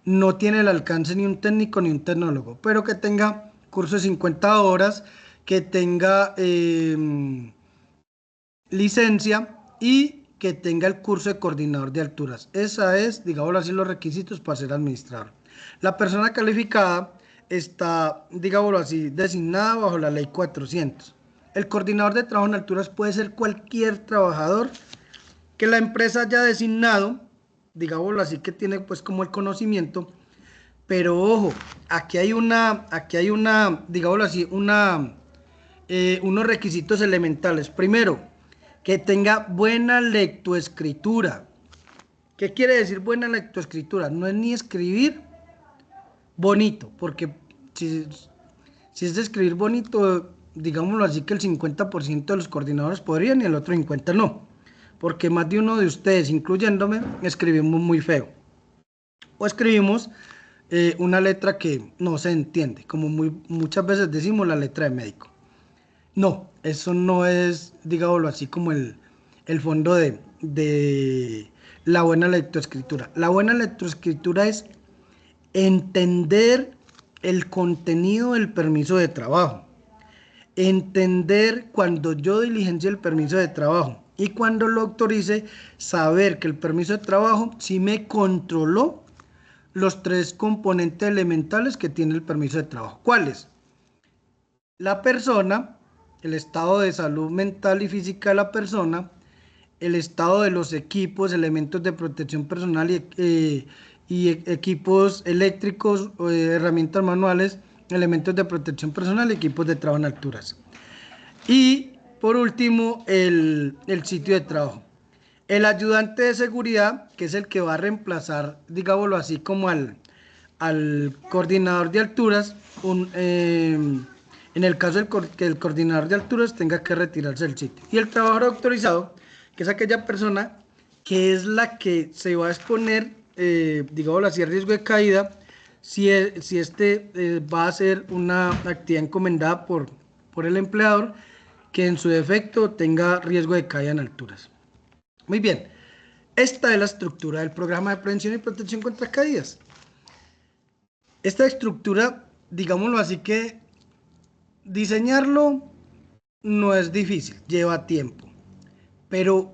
No tiene el alcance ni un técnico ni un tecnólogo, pero que tenga curso de 50 horas, que tenga licencia y que tenga el curso de coordinador de alturas. Esa es, digámoslo así, los requisitos para ser administrador. La persona calificada está, digámoslo así, designada bajo la ley 400. El coordinador de trabajo en alturas puede ser cualquier trabajador que la empresa haya designado, digámoslo así, que tiene pues como el conocimiento, pero ojo, aquí hay una, digámoslo así, unos requisitos elementales. Primero, que tenga buena lectoescritura. ¿Qué quiere decir buena lectoescritura? No es ni escribir bonito, porque si es de escribir bonito, digámoslo así, que el 50% de los coordinadores podrían y el otro 50% no, porque más de uno de ustedes, incluyéndome, escribimos muy feo o escribimos una letra que no se entiende, como muchas veces decimos la letra de médico. No, eso no es, digámoslo así, como el fondo de la buena lectoescritura. La buena lectoescritura es entender el contenido del permiso de trabajo, entender cuando yo diligencie el permiso de trabajo y cuando lo autorice, saber que el permiso de trabajo sí me controló los 3 componentes elementales que tiene el permiso de trabajo. ¿Cuáles? La persona, el estado de salud mental y física de la persona, el estado de los equipos, elementos de protección personal y equipos eléctricos, herramientas manuales, elementos de protección personal y equipos de trabajo en alturas. Y por último, el sitio de trabajo. El ayudante de seguridad, que es el que va a reemplazar, digámoslo así, como al coordinador de alturas, en el caso que el coordinador de alturas tenga que retirarse del sitio. Y el trabajador autorizado, que es aquella persona que es la que se va a exponer, digámoslo así, a riesgo de caída, si va a ser una actividad encomendada por el empleador, que en su defecto tenga riesgo de caída en alturas. Muy bien, esta es la estructura del programa de prevención y protección contra caídas. Esta estructura, digámoslo así, que diseñarlo no es difícil, lleva tiempo, pero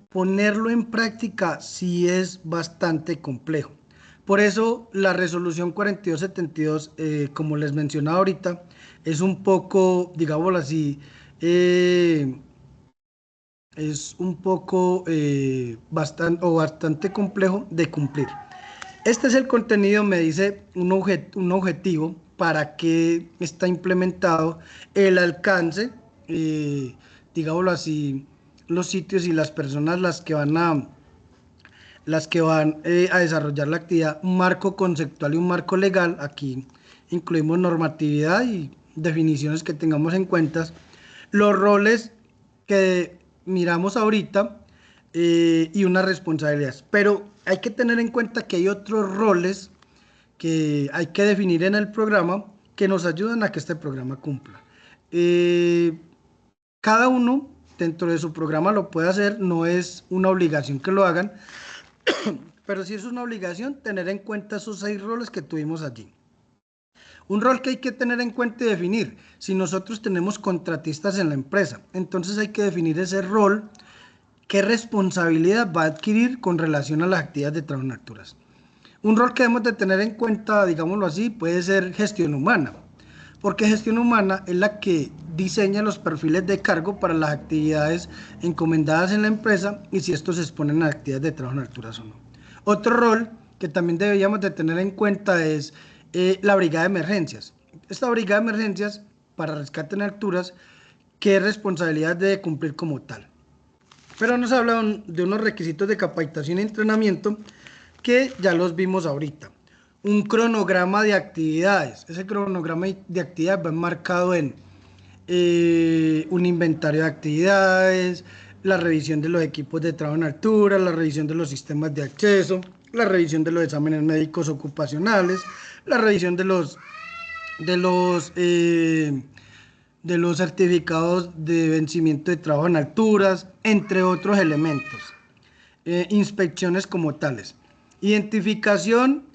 ponerlo en práctica sí es bastante complejo. Por eso la resolución 4272, como les mencionaba ahorita, es un poco, digámoslo así, es un poco bastante complejo de cumplir. Este es el contenido, me dice un objetivo, para qué está implementado, el alcance, digámoslo así, los sitios y las personas las que van a desarrollar la actividad, un marco conceptual y un marco legal. Aquí incluimos normatividad y definiciones que tengamos en cuenta, los roles que miramos ahorita y unas responsabilidades. Pero hay que tener en cuenta que hay otros roles que hay que definir en el programa que nos ayudan a que este programa cumpla. Cada uno dentro de su programa lo puede hacer, no es una obligación que lo hagan, pero sí es una obligación tener en cuenta esos 6 roles que tuvimos allí. Un rol que hay que tener en cuenta y definir: si nosotros tenemos contratistas en la empresa, entonces hay que definir ese rol, qué responsabilidad va a adquirir con relación a las actividades de trabajo en alturas. Un rol que debemos de tener en cuenta, digámoslo así, puede ser gestión humana, porque gestión humana es la que diseña los perfiles de cargo para las actividades encomendadas en la empresa y si estos se exponen a actividades de trabajo en alturas o no. Otro rol que también deberíamos de tener en cuenta es la brigada de emergencias. Esta brigada de emergencias para rescate en alturas, qué responsabilidad debe cumplir como tal. Pero nos habla de unos requisitos de capacitación y entrenamiento que ya los vimos ahorita. Un cronograma de actividades. Ese cronograma de actividades va enmarcado en un inventario de actividades, la revisión de los equipos de trabajo en altura, la revisión de los sistemas de acceso, la revisión de los exámenes médicos ocupacionales, la revisión de los, eh, de los certificados de vencimiento de trabajo en alturas, entre otros elementos. Inspecciones como tales. Identificación,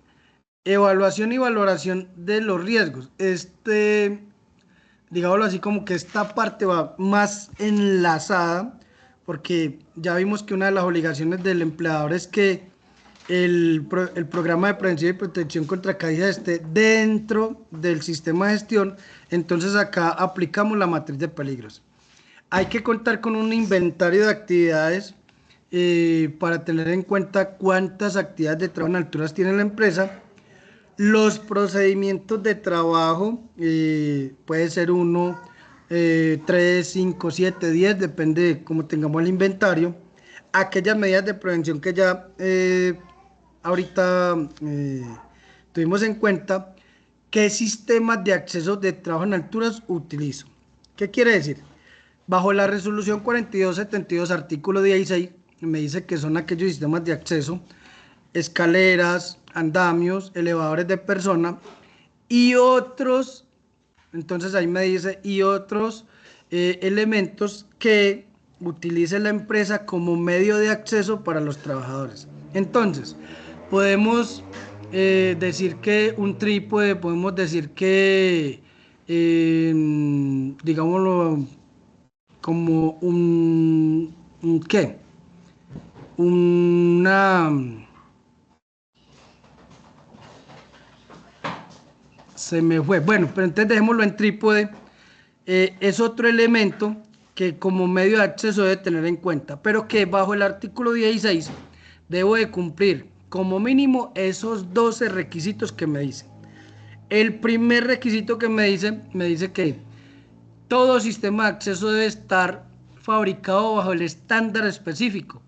evaluación y valoración de los riesgos. Digámoslo así, como que esta parte va más enlazada, porque ya vimos que una de las obligaciones del empleador es que el programa de prevención y protección contra caídas esté dentro del sistema de gestión. Entonces acá aplicamos la matriz de peligros. Hay que contar con un inventario de actividades para tener en cuenta cuántas actividades de trabajo en alturas tiene la empresa. Los procedimientos de trabajo, puede ser 1, 3, 5, 7, 10, depende de cómo tengamos el inventario. Aquellas medidas de prevención que ya ahorita tuvimos en cuenta. ¿Qué sistemas de acceso de trabajo en alturas utilizo? ¿Qué quiere decir? Bajo la resolución 4272, artículo 16, me dice que son aquellos sistemas de acceso, escaleras, andamios, elevadores de persona y otros. Entonces ahí me dice y otros elementos que utilice la empresa como medio de acceso para los trabajadores. Entonces, podemos decir que un trípode, podemos decir que, digámoslo, como ¿qué? Una... Se me fue. Bueno, pero entonces dejémoslo en trípode. Es otro elemento que como medio de acceso debe tener en cuenta, pero que bajo el artículo 16 debo de cumplir como mínimo esos 12 requisitos que me dice. El primer requisito que me dice que todo sistema de acceso debe estar fabricado bajo el estándar específico.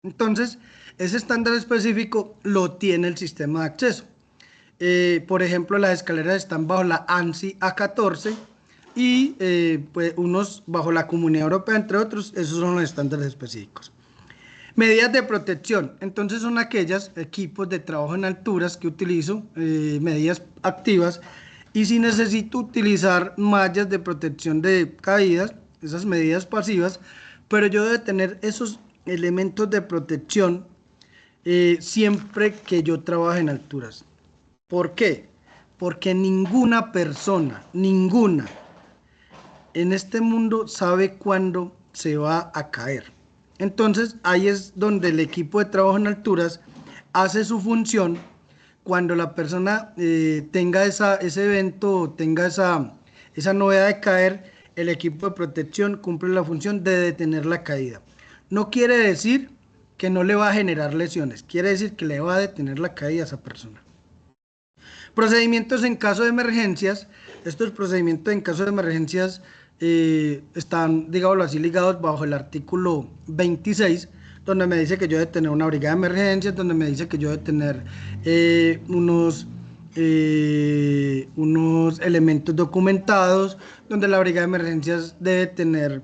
Entonces, ese estándar específico lo tiene el sistema de acceso. Por ejemplo, las escaleras están bajo la ANSI A14 y pues unos bajo la Comunidad Europea, entre otros. Esos son los estándares específicos. Medidas de protección. Entonces son aquellos equipos de trabajo en alturas que utilizo, medidas activas, y si necesito utilizar mallas de protección de caídas, esas medidas pasivas, pero yo debo tener esos elementos de protección siempre que yo trabaje en alturas. ¿Por qué? Porque ninguna persona, ninguna, en este mundo sabe cuándo se va a caer. Entonces, ahí es donde el equipo de trabajo en alturas hace su función. Cuando la persona tenga ese evento, tenga esa novedad de caer, el equipo de protección cumple la función de detener la caída. No quiere decir que no le va a generar lesiones, quiere decir que le va a detener la caída a esa persona. Procedimientos en caso de emergencias. Estos procedimientos en caso de emergencias están, digámoslo así, ligados bajo el artículo 26, donde me dice que yo debo tener una brigada de emergencias, donde me dice que yo debo tener unos elementos documentados, donde la brigada de emergencias debe tener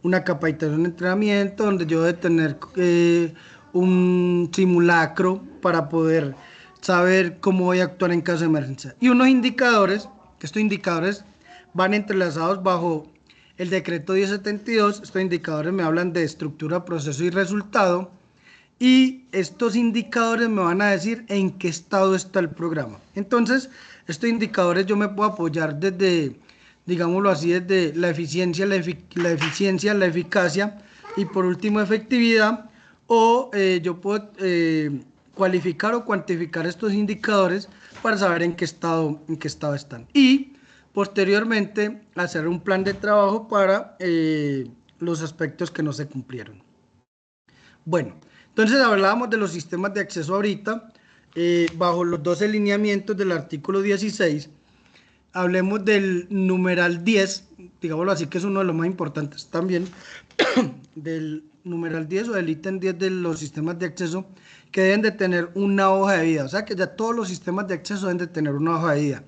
una capacitación de entrenamiento, donde yo debo tener un simulacro para poder saber cómo voy a actuar en caso de emergencia. Y unos indicadores, que estos indicadores van entrelazados bajo el decreto 1072. Estos indicadores me hablan de estructura, proceso y resultado. Y estos indicadores me van a decir en qué estado está el programa. Entonces, estos indicadores yo me puedo apoyar desde, digámoslo así, desde la eficiencia, la eficacia y por último efectividad. O yo puedo cualificar o cuantificar estos indicadores para saber en qué estado están. Y posteriormente hacer un plan de trabajo para los aspectos que no se cumplieron. Bueno, entonces hablábamos de los sistemas de acceso ahorita, bajo los 12 lineamientos del artículo 16. hablemos del numeral 10, digámoslo así, que es uno de los más importantes también, del numeral 10 o del ítem 10 de los sistemas de acceso, que deben de tener una hoja de vida. O sea que ya todos los sistemas de acceso deben de tener una hoja de vida.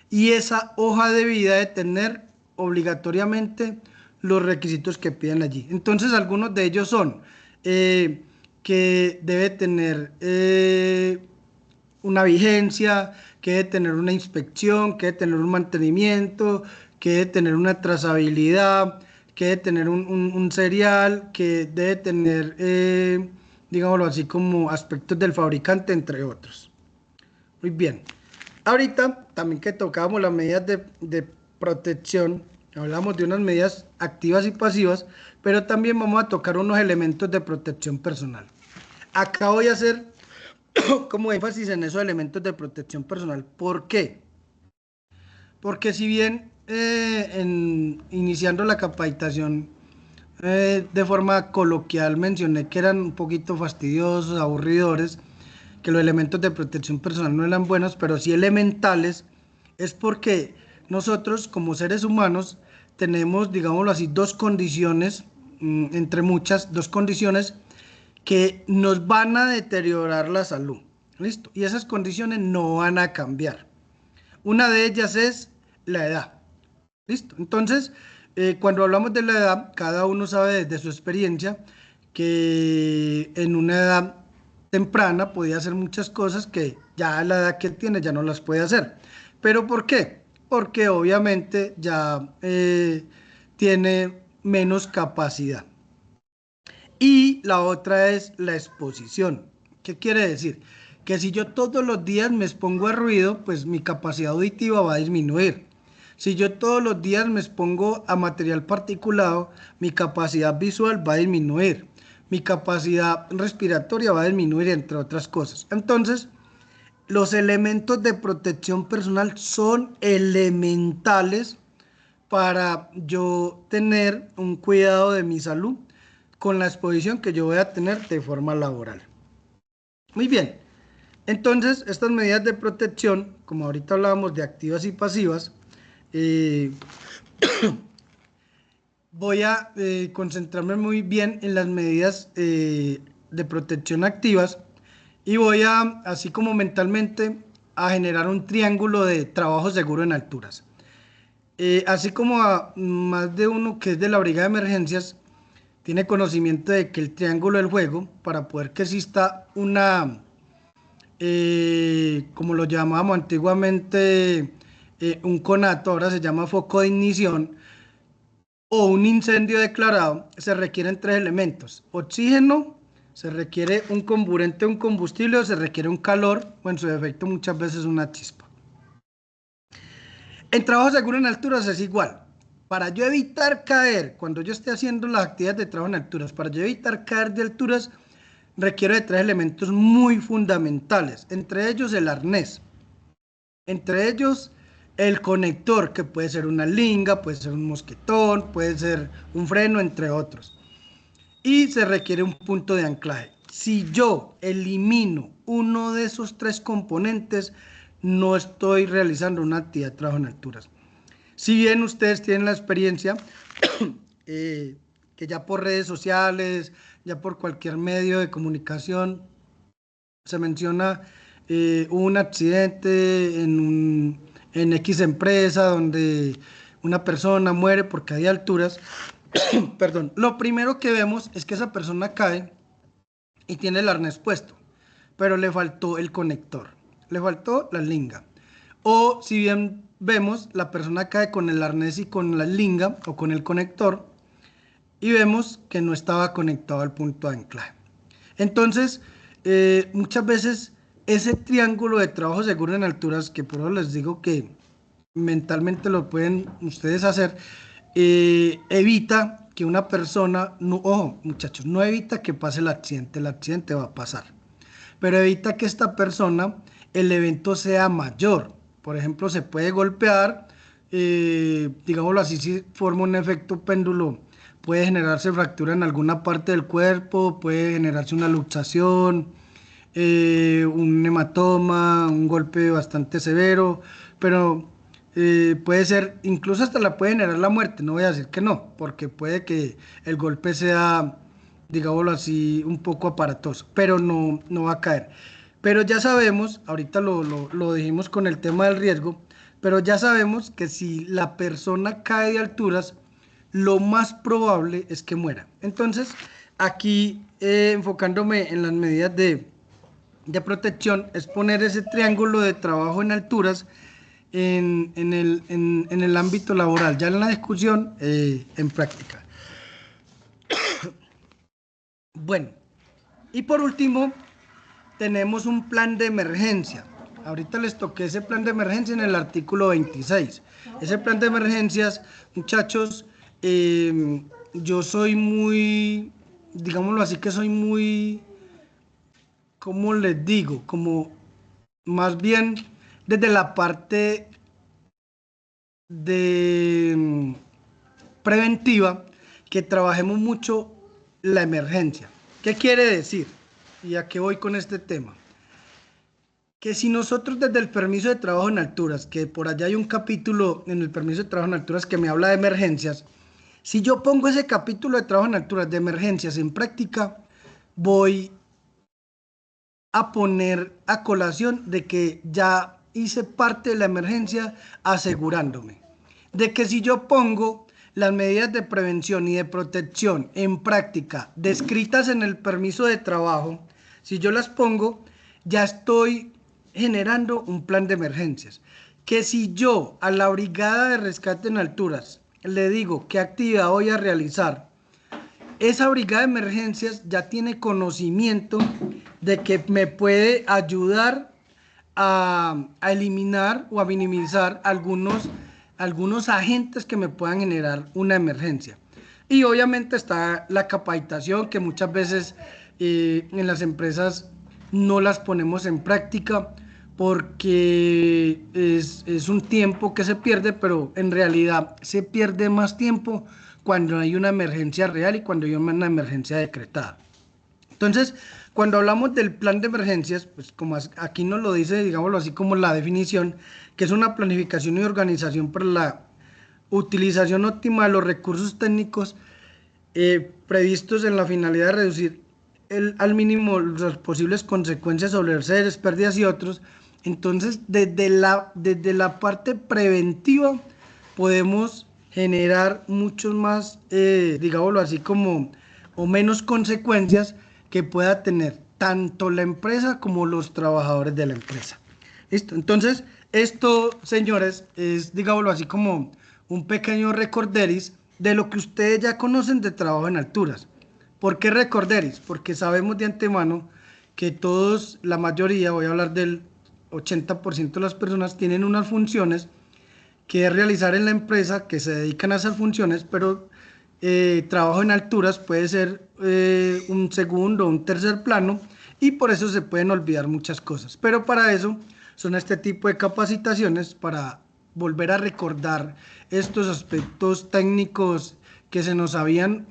Y esa hoja de vida debe tener obligatoriamente los requisitos que piden allí. Entonces, algunos de ellos son que debe tener una vigencia, que debe tener una inspección, que debe tener un mantenimiento, que debe tener una trazabilidad, que debe tener un serial, que debe tener, digámoslo así, como aspectos del fabricante, entre otros. Muy bien. Ahorita también que tocábamos las medidas de protección, hablamos de unas medidas activas y pasivas, pero también vamos a tocar unos elementos de protección personal. Acá voy a hacer como énfasis en esos elementos de protección personal. ¿Por qué? Porque si bien iniciando la capacitación de forma coloquial mencioné que eran un poquito fastidiosos, aburridores, que los elementos de protección personal no eran buenos, pero sí elementales, es porque nosotros como seres humanos tenemos, digámoslo así, dos condiciones, entre muchas, dos condiciones que nos van a deteriorar la salud. ¿Listo? Y esas condiciones no van a cambiar. Una de ellas es la edad. ¿Listo? Entonces, cuando hablamos de la edad, cada uno sabe desde su experiencia que en una edad temprana podía hacer muchas cosas que ya a la edad que tiene ya no las puede hacer. ¿Pero por qué? Porque obviamente ya tiene menos capacidad. Y la otra es la exposición. ¿Qué quiere decir? Que si yo todos los días me expongo a ruido, pues mi capacidad auditiva va a disminuir. Si yo todos los días me expongo a material particulado, mi capacidad visual va a disminuir. Mi capacidad respiratoria va a disminuir, entre otras cosas. Entonces, los elementos de protección personal son elementales para yo tener un cuidado de mi salud con la exposición que yo voy a tener de forma laboral. Muy bien, entonces estas medidas de protección, como ahorita hablábamos de activas y pasivas, voy a concentrarme muy bien en las medidas de protección activas y voy a, así como mentalmente, a generar un triángulo de trabajo seguro en alturas. Así como a más de uno que es de la brigada de emergencias, tiene conocimiento de que el triángulo del juego, para poder que exista una, como lo llamábamos antiguamente, un conato, ahora se llama foco de ignición, o un incendio declarado, se requieren tres elementos: oxígeno, se requiere un comburente, un combustible, o se requiere un calor, o en su defecto muchas veces una chispa. En trabajo seguro en alturas es igual. Para yo evitar caer, cuando yo esté haciendo las actividades de trabajo en alturas, para yo evitar caer de alturas, requiero de tres elementos muy fundamentales, entre ellos el arnés, entre ellos el conector, que puede ser una linga, puede ser un mosquetón, puede ser un freno, entre otros. Y se requiere un punto de anclaje. Si yo elimino uno de esos tres componentes, no estoy realizando una actividad de trabajo en alturas. Si bien ustedes tienen la experiencia que ya por redes sociales, ya por cualquier medio de comunicación, se menciona un accidente en X empresa donde una persona muere por caída de alturas, perdón, lo primero que vemos es que esa persona cae y tiene el arnés puesto, pero le faltó el conector, le faltó la linga. O si bien vemos, la persona cae con el arnés y con la linga o con el conector y vemos que no estaba conectado al punto de anclaje. Entonces, muchas veces ese triángulo de trabajo seguro en alturas, que por eso les digo que mentalmente lo pueden ustedes hacer, evita que una persona, no, ojo muchachos, no evita que pase el accidente va a pasar, pero evita que esta persona, el evento sea mayor. Por ejemplo, se puede golpear, digámoslo así, si forma un efecto péndulo, puede generarse fractura en alguna parte del cuerpo, puede generarse una luxación, un hematoma, un golpe bastante severo, pero puede ser, incluso hasta la puede generar la muerte, no voy a decir que no, porque puede que el golpe sea, digámoslo así, un poco aparatoso, pero no va a caer. Pero ya sabemos, ahorita lo dijimos con el tema del riesgo, pero ya sabemos que si la persona cae de alturas, lo más probable es que muera. Entonces, aquí enfocándome en las medidas de protección, es poner ese triángulo de trabajo en alturas en el ámbito laboral, ya en la discusión, en práctica. Bueno, y por último, tenemos un plan de emergencia. Ahorita les toqué ese plan de emergencia en el artículo 26. Ese plan de emergencias, muchachos, yo soy muy, digámoslo así, que soy muy, ¿cómo les digo? Como más bien desde la parte de preventiva, que trabajemos mucho la emergencia. ¿Qué quiere decir? ¿Y a qué voy con este tema? Que si nosotros desde el permiso de trabajo en alturas, que por allá hay un capítulo en el permiso de trabajo en alturas que me habla de emergencias, si yo pongo ese capítulo de trabajo en alturas de emergencias en práctica, voy a poner a colación de que ya hice parte de la emergencia asegurándome. De que si yo pongo las medidas de prevención y de protección en práctica descritas en el permiso de trabajo, si yo las pongo, ya estoy generando un plan de emergencias. Que si yo a la brigada de rescate en alturas le digo qué actividad voy a realizar, esa brigada de emergencias ya tiene conocimiento de que me puede ayudar a eliminar o a minimizar algunos agentes que me puedan generar una emergencia. Y obviamente está la capacitación, que muchas veces en las empresas no las ponemos en práctica porque es un tiempo que se pierde, pero en realidad se pierde más tiempo cuando hay una emergencia real y cuando hay una emergencia decretada. Entonces, cuando hablamos del plan de emergencias, pues como aquí nos lo dice, digámoslo así como la definición, que es una planificación y organización para la utilización óptima de los recursos técnicos previstos en la finalidad de reducir al mínimo las posibles consecuencias sobre seres, pérdidas y otros. Entonces, desde la parte preventiva podemos generar muchos más, digámoslo así como, o menos consecuencias que pueda tener tanto la empresa como los trabajadores de la empresa. ¿Listo? Entonces, esto, señores, es, digámoslo así como un pequeño recorderis de lo que ustedes ya conocen de trabajo en alturas. ¿Por qué recorderis? Porque sabemos de antemano que todos, la mayoría, voy a hablar del 80% de las personas, tienen unas funciones que realizar en la empresa, que se dedican a esas funciones, pero trabajo en alturas puede ser un segundo o un tercer plano y por eso se pueden olvidar muchas cosas. Pero para eso son este tipo de capacitaciones para volver a recordar estos aspectos técnicos que se nos habían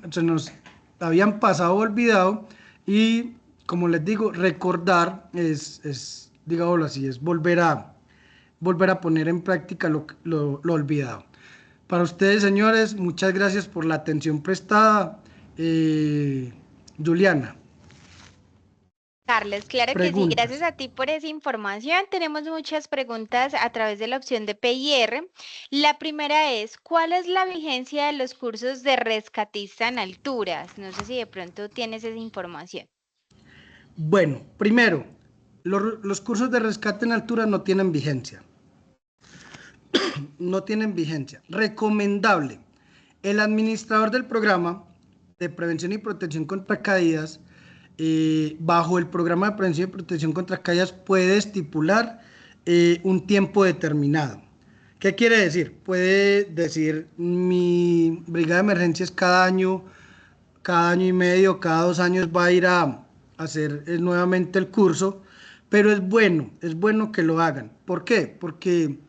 pasado o olvidado y como les digo, recordar digámoslo así, es volver a poner en práctica lo olvidado. Para ustedes, señores, muchas gracias por la atención prestada. Juliana, Carlos, claro que sí, gracias preguntas. a ti por esa información. Tenemos muchas preguntas a través de la opción de PIR. La primera es, ¿cuál es la vigencia de los cursos de rescatista en alturas? No sé si de pronto tienes esa información. Bueno, primero, los cursos de rescate en altura no tienen vigencia. No tienen vigencia. Recomendable. El administrador del programa de prevención y protección contra caídas, bajo el programa de prevención y protección contra caídas, puede estipular un tiempo determinado. ¿Qué quiere decir? Puede decir, mi brigada de emergencias cada año y medio, cada 2 años va a ir a hacer nuevamente el curso, pero es bueno que lo hagan. ¿Por qué? Porque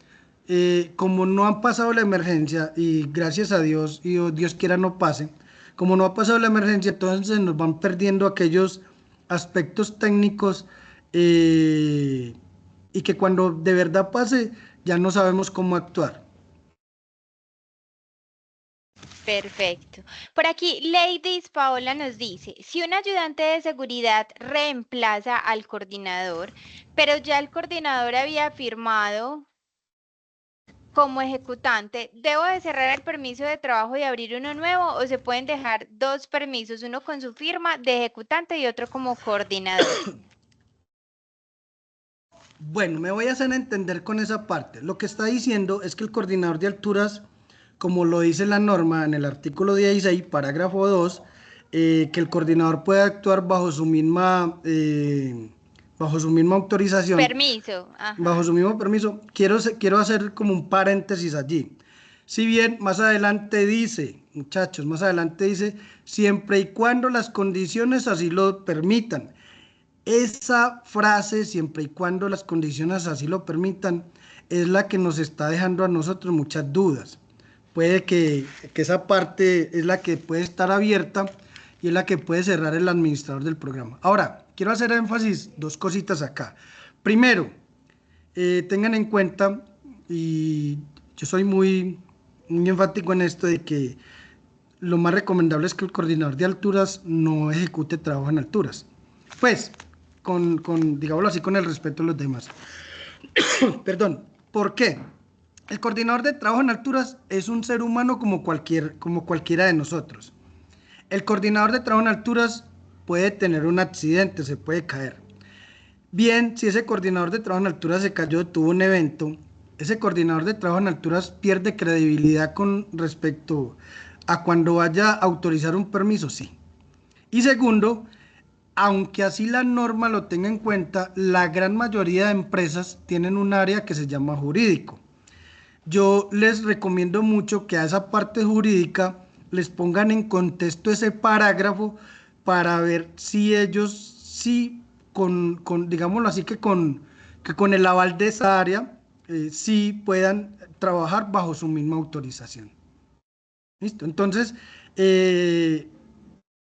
como no han pasado la emergencia y gracias a Dios y Dios quiera no pase, como no ha pasado la emergencia, entonces nos van perdiendo aquellos aspectos técnicos y que cuando de verdad pase ya no sabemos cómo actuar. Perfecto. Por aquí, Ladies Paola nos dice, si un ayudante de seguridad reemplaza al coordinador, pero ya el coordinador había firmado como ejecutante, ¿debo de cerrar el permiso de trabajo y abrir uno nuevo o se pueden dejar dos permisos, uno con su firma de ejecutante y otro como coordinador? Bueno, me voy a hacer entender con esa parte. Lo que está diciendo es que el coordinador de alturas, como lo dice la norma en el artículo 16, parágrafo 2, que el coordinador puede actuar bajo su misma autorización, Permiso, bajo ajá. su mismo permiso. Quiero hacer como un paréntesis allí. Si bien más adelante dice, muchachos, más adelante dice, siempre y cuando las condiciones así lo permitan. Esa frase, siempre y cuando las condiciones así lo permitan, es la que nos está dejando a nosotros muchas dudas. Puede que esa parte es la que puede estar abierta y es la que puede cerrar el administrador del programa. Ahora, quiero hacer énfasis dos cositas acá. Primero, tengan en cuenta, y yo soy muy enfático en esto, de que lo más recomendable es que el coordinador de alturas no ejecute trabajo en alturas. Pues, digámoslo así, con el respeto de los demás. Perdón, ¿por qué? El coordinador de trabajo en alturas es un ser humano como cualquiera de nosotros. El coordinador de trabajo en alturas puede tener un accidente, se puede caer. Bien, si ese coordinador de trabajo en alturas se cayó, tuvo un evento, ese coordinador de trabajo en alturas pierde credibilidad con respecto a cuando vaya a autorizar un permiso, sí. Y segundo, aunque así la norma lo tenga en cuenta, la gran mayoría de empresas tienen un área que se llama jurídico. Yo les recomiendo mucho que a esa parte jurídica les pongan en contexto ese parágrafo para ver si ellos sí, digámoslo así, que con el aval de esa área, sí puedan trabajar bajo su misma autorización. ¿Listo? Entonces, eh,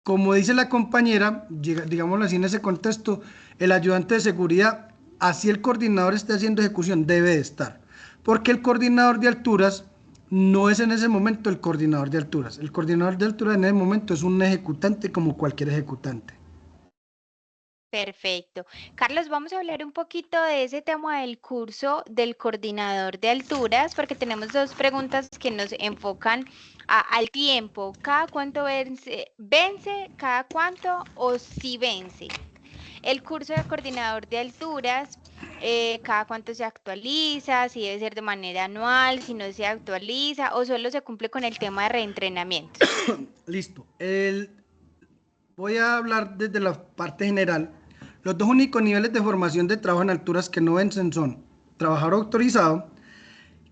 como dice la compañera, digámoslo así en ese contexto, el ayudante de seguridad, así el coordinador esté haciendo ejecución, debe de estar. Porque el coordinador de alturas no es en ese momento el coordinador de alturas. El coordinador de alturas en ese momento es un ejecutante como cualquier ejecutante. Perfecto. Carlos, vamos a hablar un poquito de ese tema del curso del coordinador de alturas, porque tenemos dos preguntas que nos enfocan al tiempo. ¿Cada cuánto vence? ¿Cada cuánto o si vence? El curso de coordinador de alturas, ¿cada cuánto se actualiza? Si debe ser de manera anual, si no se actualiza o solo se cumple con el tema de reentrenamientos. Listo. Voy a hablar desde la parte general. Los dos únicos niveles de formación de trabajo en alturas que no vencen son trabajador autorizado,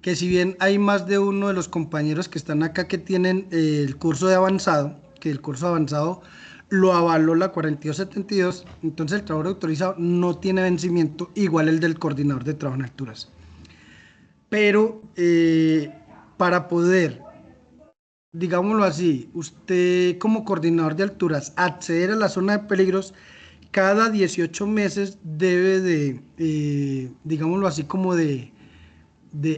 que si bien hay más de uno de los compañeros que están acá que tienen el curso de avanzado, que el curso avanzado lo avaló la 4272, entonces el trabajador autorizado no tiene vencimiento, igual el del coordinador de trabajo en alturas. Pero para poder, digámoslo así, usted como coordinador de alturas acceder a la zona de peligros, cada 18 meses debe de, digámoslo así, como de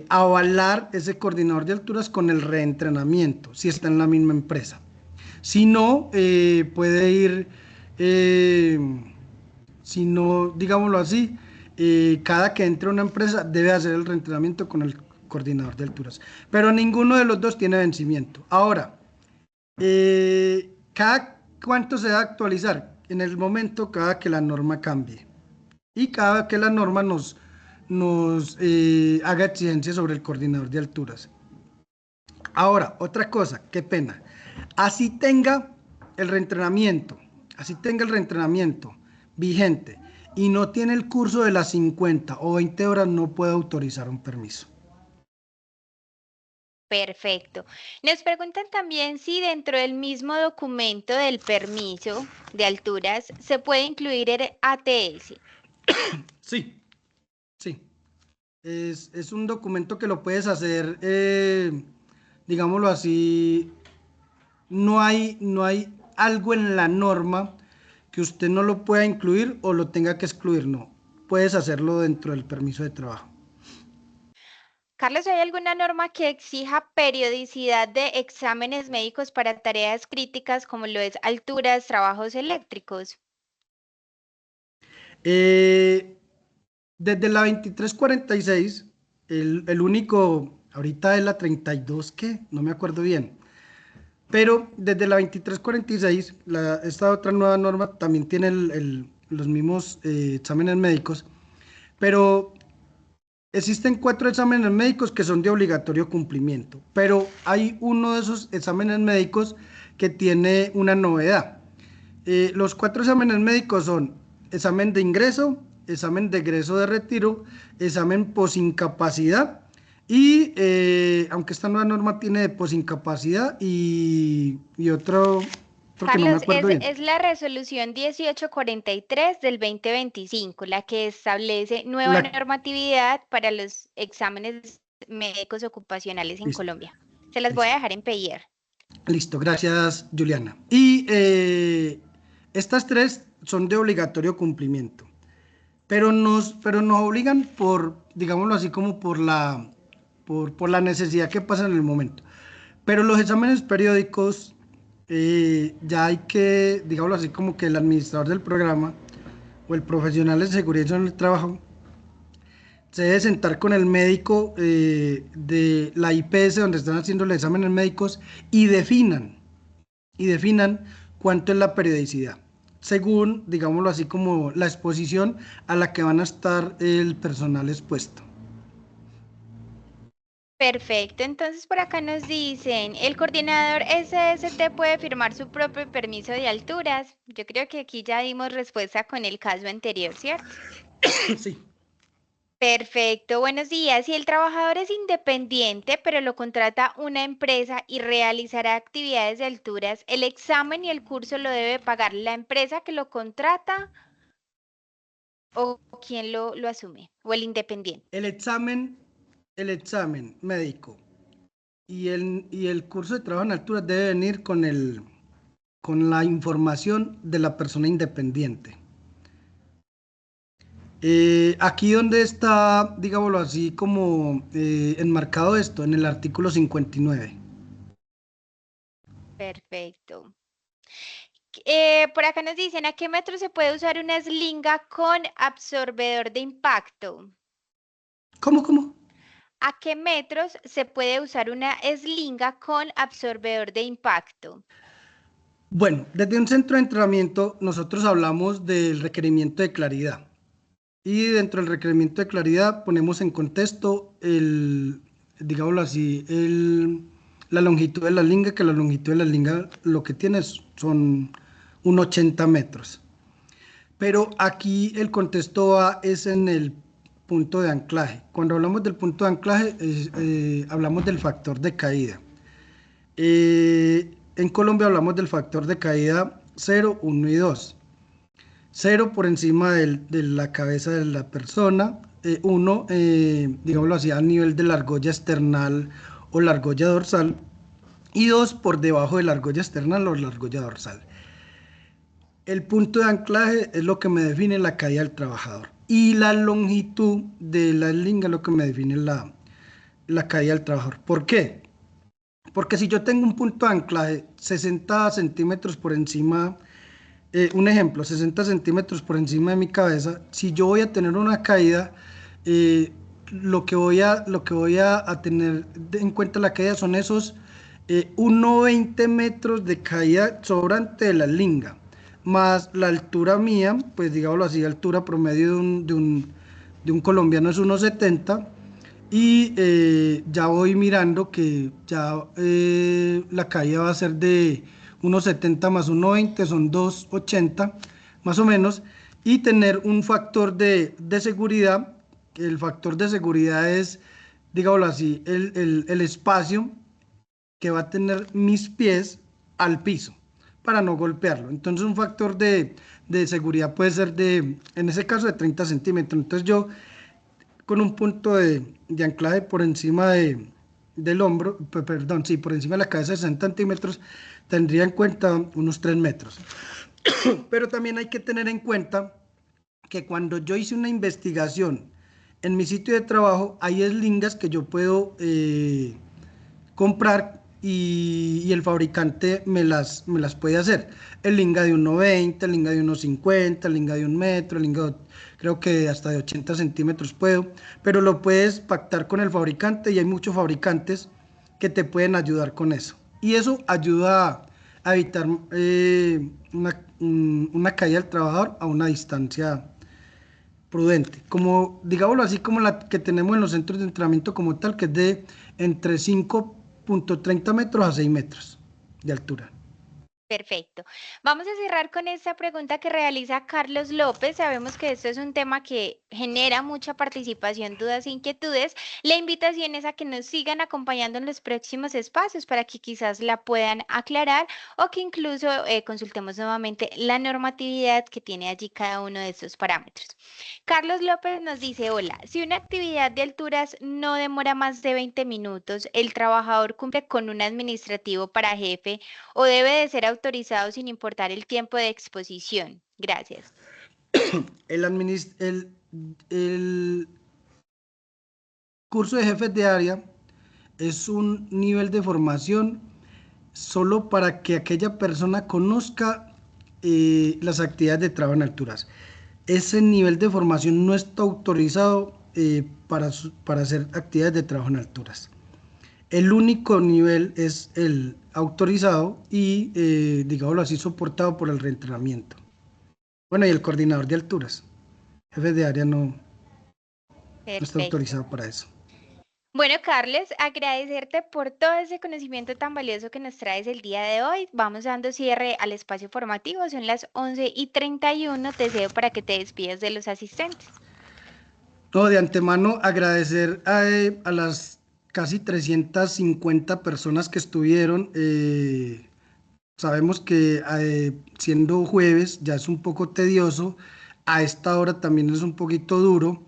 avalar ese coordinador de alturas con el reentrenamiento, si está en la misma empresa. Si no, puede ir, eh, si no, digámoslo así, cada que entre a una empresa debe hacer el reentrenamiento con el coordinador de alturas. Pero ninguno de los dos tiene vencimiento. Ahora, ¿cada cuánto se va a actualizar? En el momento cada que la norma cambie y cada que la norma nos haga exigencia sobre el coordinador de alturas. Ahora, otra cosa, qué pena. Así tenga el reentrenamiento, así tenga el reentrenamiento vigente y no tiene el curso de las 50 o 20 horas, no puede autorizar un permiso. Perfecto. Nos preguntan también si dentro del mismo documento del permiso de alturas se puede incluir el ATS. Sí, sí. Es un documento que lo puedes hacer, digámoslo así, no hay algo en la norma que usted no lo pueda incluir o lo tenga que excluir, no. Puedes hacerlo dentro del permiso de trabajo. Carlos, ¿hay alguna norma que exija periodicidad de exámenes médicos para tareas críticas como lo es alturas, trabajos eléctricos? Eh, Desde la 2346, el único, ahorita es la 32, ¿qué? No me acuerdo bien. Pero desde la 2346, esta otra nueva norma también tiene los mismos exámenes médicos, pero existen 4 exámenes médicos que son de obligatorio cumplimiento, pero hay uno de esos exámenes médicos que tiene una novedad. Los 4 exámenes médicos son examen de ingreso, examen de egreso de retiro, examen posincapacidad y, aunque esta nueva norma tiene de posincapacidad y otro que no me Carlos, acuerdo bien. es la resolución 1843 del 2025 la que establece nueva La, normatividad para los exámenes médicos ocupacionales en listo, Colombia. Se las voy a listo. dejar en PR. Listo, gracias Juliana. Y estas 3 son de obligatorio cumplimiento, pero nos obligan por, digámoslo así, como por la necesidad que pasa en el momento. Pero los exámenes periódicos, ya hay que, digámoslo así, como que el administrador del programa o el profesional de seguridad en el trabajo se debe sentar con el médico de la IPS donde están haciendo los exámenes médicos y definan cuánto es la periodicidad, según, digámoslo así, como la exposición a la que van a estar el personal expuesto. Perfecto, entonces por acá nos dicen, el coordinador SST puede firmar su propio permiso de alturas. Yo creo que aquí ya dimos respuesta con el caso anterior, ¿cierto? Sí. Perfecto, buenos días. Si el trabajador es independiente, pero lo contrata una empresa y realizará actividades de alturas, ¿el examen y el curso lo debe pagar la empresa que lo contrata o quién lo asume? ¿O el independiente? El examen, el examen médico y el curso de trabajo en altura debe venir con la información de la persona independiente. Aquí donde está, digámoslo así, como enmarcado esto, en el artículo 59. Perfecto. Por acá nos dicen, ¿a qué metro se puede usar una eslinga con absorbedor de impacto? ¿Cómo? ¿A qué metros se puede usar una eslinga con absorbedor de impacto? Bueno, desde un centro de entrenamiento nosotros hablamos del requerimiento de claridad y dentro del requerimiento de claridad ponemos en contexto digámoslo así, la longitud de la linga, que la longitud de la linga lo que tiene son 80 metros. Pero aquí el contexto es en el punto de anclaje. Cuando hablamos del punto de anclaje, hablamos del factor de caída. En Colombia hablamos del factor de caída 0, 1 y 2. 0 por encima de la cabeza de la persona, 1, digámoslo así, al nivel de la argolla esternal o la argolla dorsal, y 2 por debajo de la argolla esternal o la argolla dorsal. El punto de anclaje es lo que me define la caída del trabajador y la longitud de la eslinga es lo que me define la caída del trabajador. ¿Por qué? Porque si yo tengo un punto de anclaje 60 centímetros por encima, un ejemplo, 60 centímetros por encima de mi cabeza, si yo voy a tener una caída, lo que voy a tener en cuenta la caída son esos 1,20 metros de caída sobrante de la eslinga, más la altura mía, pues digámoslo así, altura promedio de un colombiano es 1,70 y ya voy mirando que ya la caída va a ser de 1,70 más 1,20, son 2,80 más o menos, y tener un factor de seguridad. El factor de seguridad es, digámoslo así, el espacio que va a tener mis pies al piso para no golpearlo. Entonces un factor de seguridad puede ser en ese caso, de 30 centímetros. Entonces yo con un punto de anclaje por encima del hombro, perdón, sí, por encima de la cabeza de 60 centímetros, tendría en cuenta unos 3 metros. Pero también hay que tener en cuenta que cuando yo hice una investigación en mi sitio de trabajo hay eslingas que yo puedo comprar y el fabricante me las puede hacer. El linga de 1,20, el linga de 1,50, el linga de 1 metro, creo que hasta de 80 centímetros puedo, pero lo puedes pactar con el fabricante y hay muchos fabricantes que te pueden ayudar con eso. Y eso ayuda a evitar una caída del trabajador a una distancia prudente, como digámoslo así, como la que tenemos en los centros de entrenamiento como tal, que es de entre 5,30 metros a 6 metros de altura. Perfecto. Vamos a cerrar con esta pregunta que realiza Carlos López. Sabemos que esto es un tema que genera mucha participación, dudas e inquietudes. La invitación es a que nos sigan acompañando en los próximos espacios para que quizás la puedan aclarar o que incluso consultemos nuevamente la normatividad que tiene allí cada uno de estos parámetros. Carlos López nos dice, hola, si una actividad de alturas no demora más de 20 minutos, ¿el trabajador cumple con un administrativo para jefe o debe de ser autorizado sin importar el tiempo de exposición? Gracias. El, el curso de jefes de área es un nivel de formación solo para que aquella persona conozca las actividades de trabajo en alturas. Ese nivel de formación no está autorizado para hacer actividades de trabajo en alturas. El único nivel es el autorizado y, digámoslo así, soportado por el reentrenamiento. Bueno, y el coordinador de alturas. Jefe de área no está Perfecto. autorizado para eso. Bueno, Carles, agradecerte por todo ese conocimiento tan valioso que nos traes el día de hoy. Vamos dando cierre al espacio formativo. Son las 11:31. Te cedo para que te despidas de los asistentes. No, de antemano agradecer a las casi 350 personas que estuvieron. Sabemos que siendo jueves ya es un poco tedioso, a esta hora también es un poquito duro,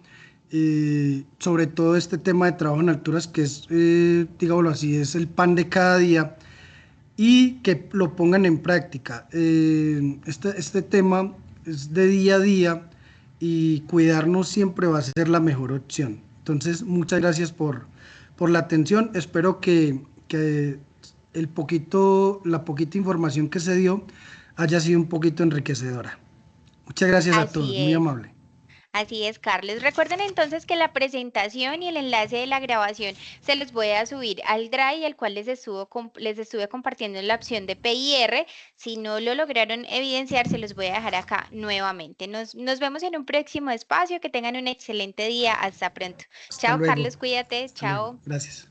sobre todo este tema de trabajo en alturas que es, digámoslo así, es el pan de cada día y que lo pongan en práctica. Este tema es de día a día y cuidarnos siempre va a ser la mejor opción. Entonces, muchas gracias por la atención. Espero que la poquita información que se dio haya sido un poquito enriquecedora. Muchas gracias a todos, Así muy es. amable. Así es, Carlos. Recuerden entonces que la presentación y el enlace de la grabación se los voy a subir al Drive, el cual les estuve compartiendo en la opción de PIR. Si no lo lograron evidenciar, se los voy a dejar acá nuevamente. Nos vemos en un próximo espacio. Que tengan un excelente día. Hasta pronto. Hasta Chao, luego. Carlos. Cuídate. Hasta luego. Chao. Gracias.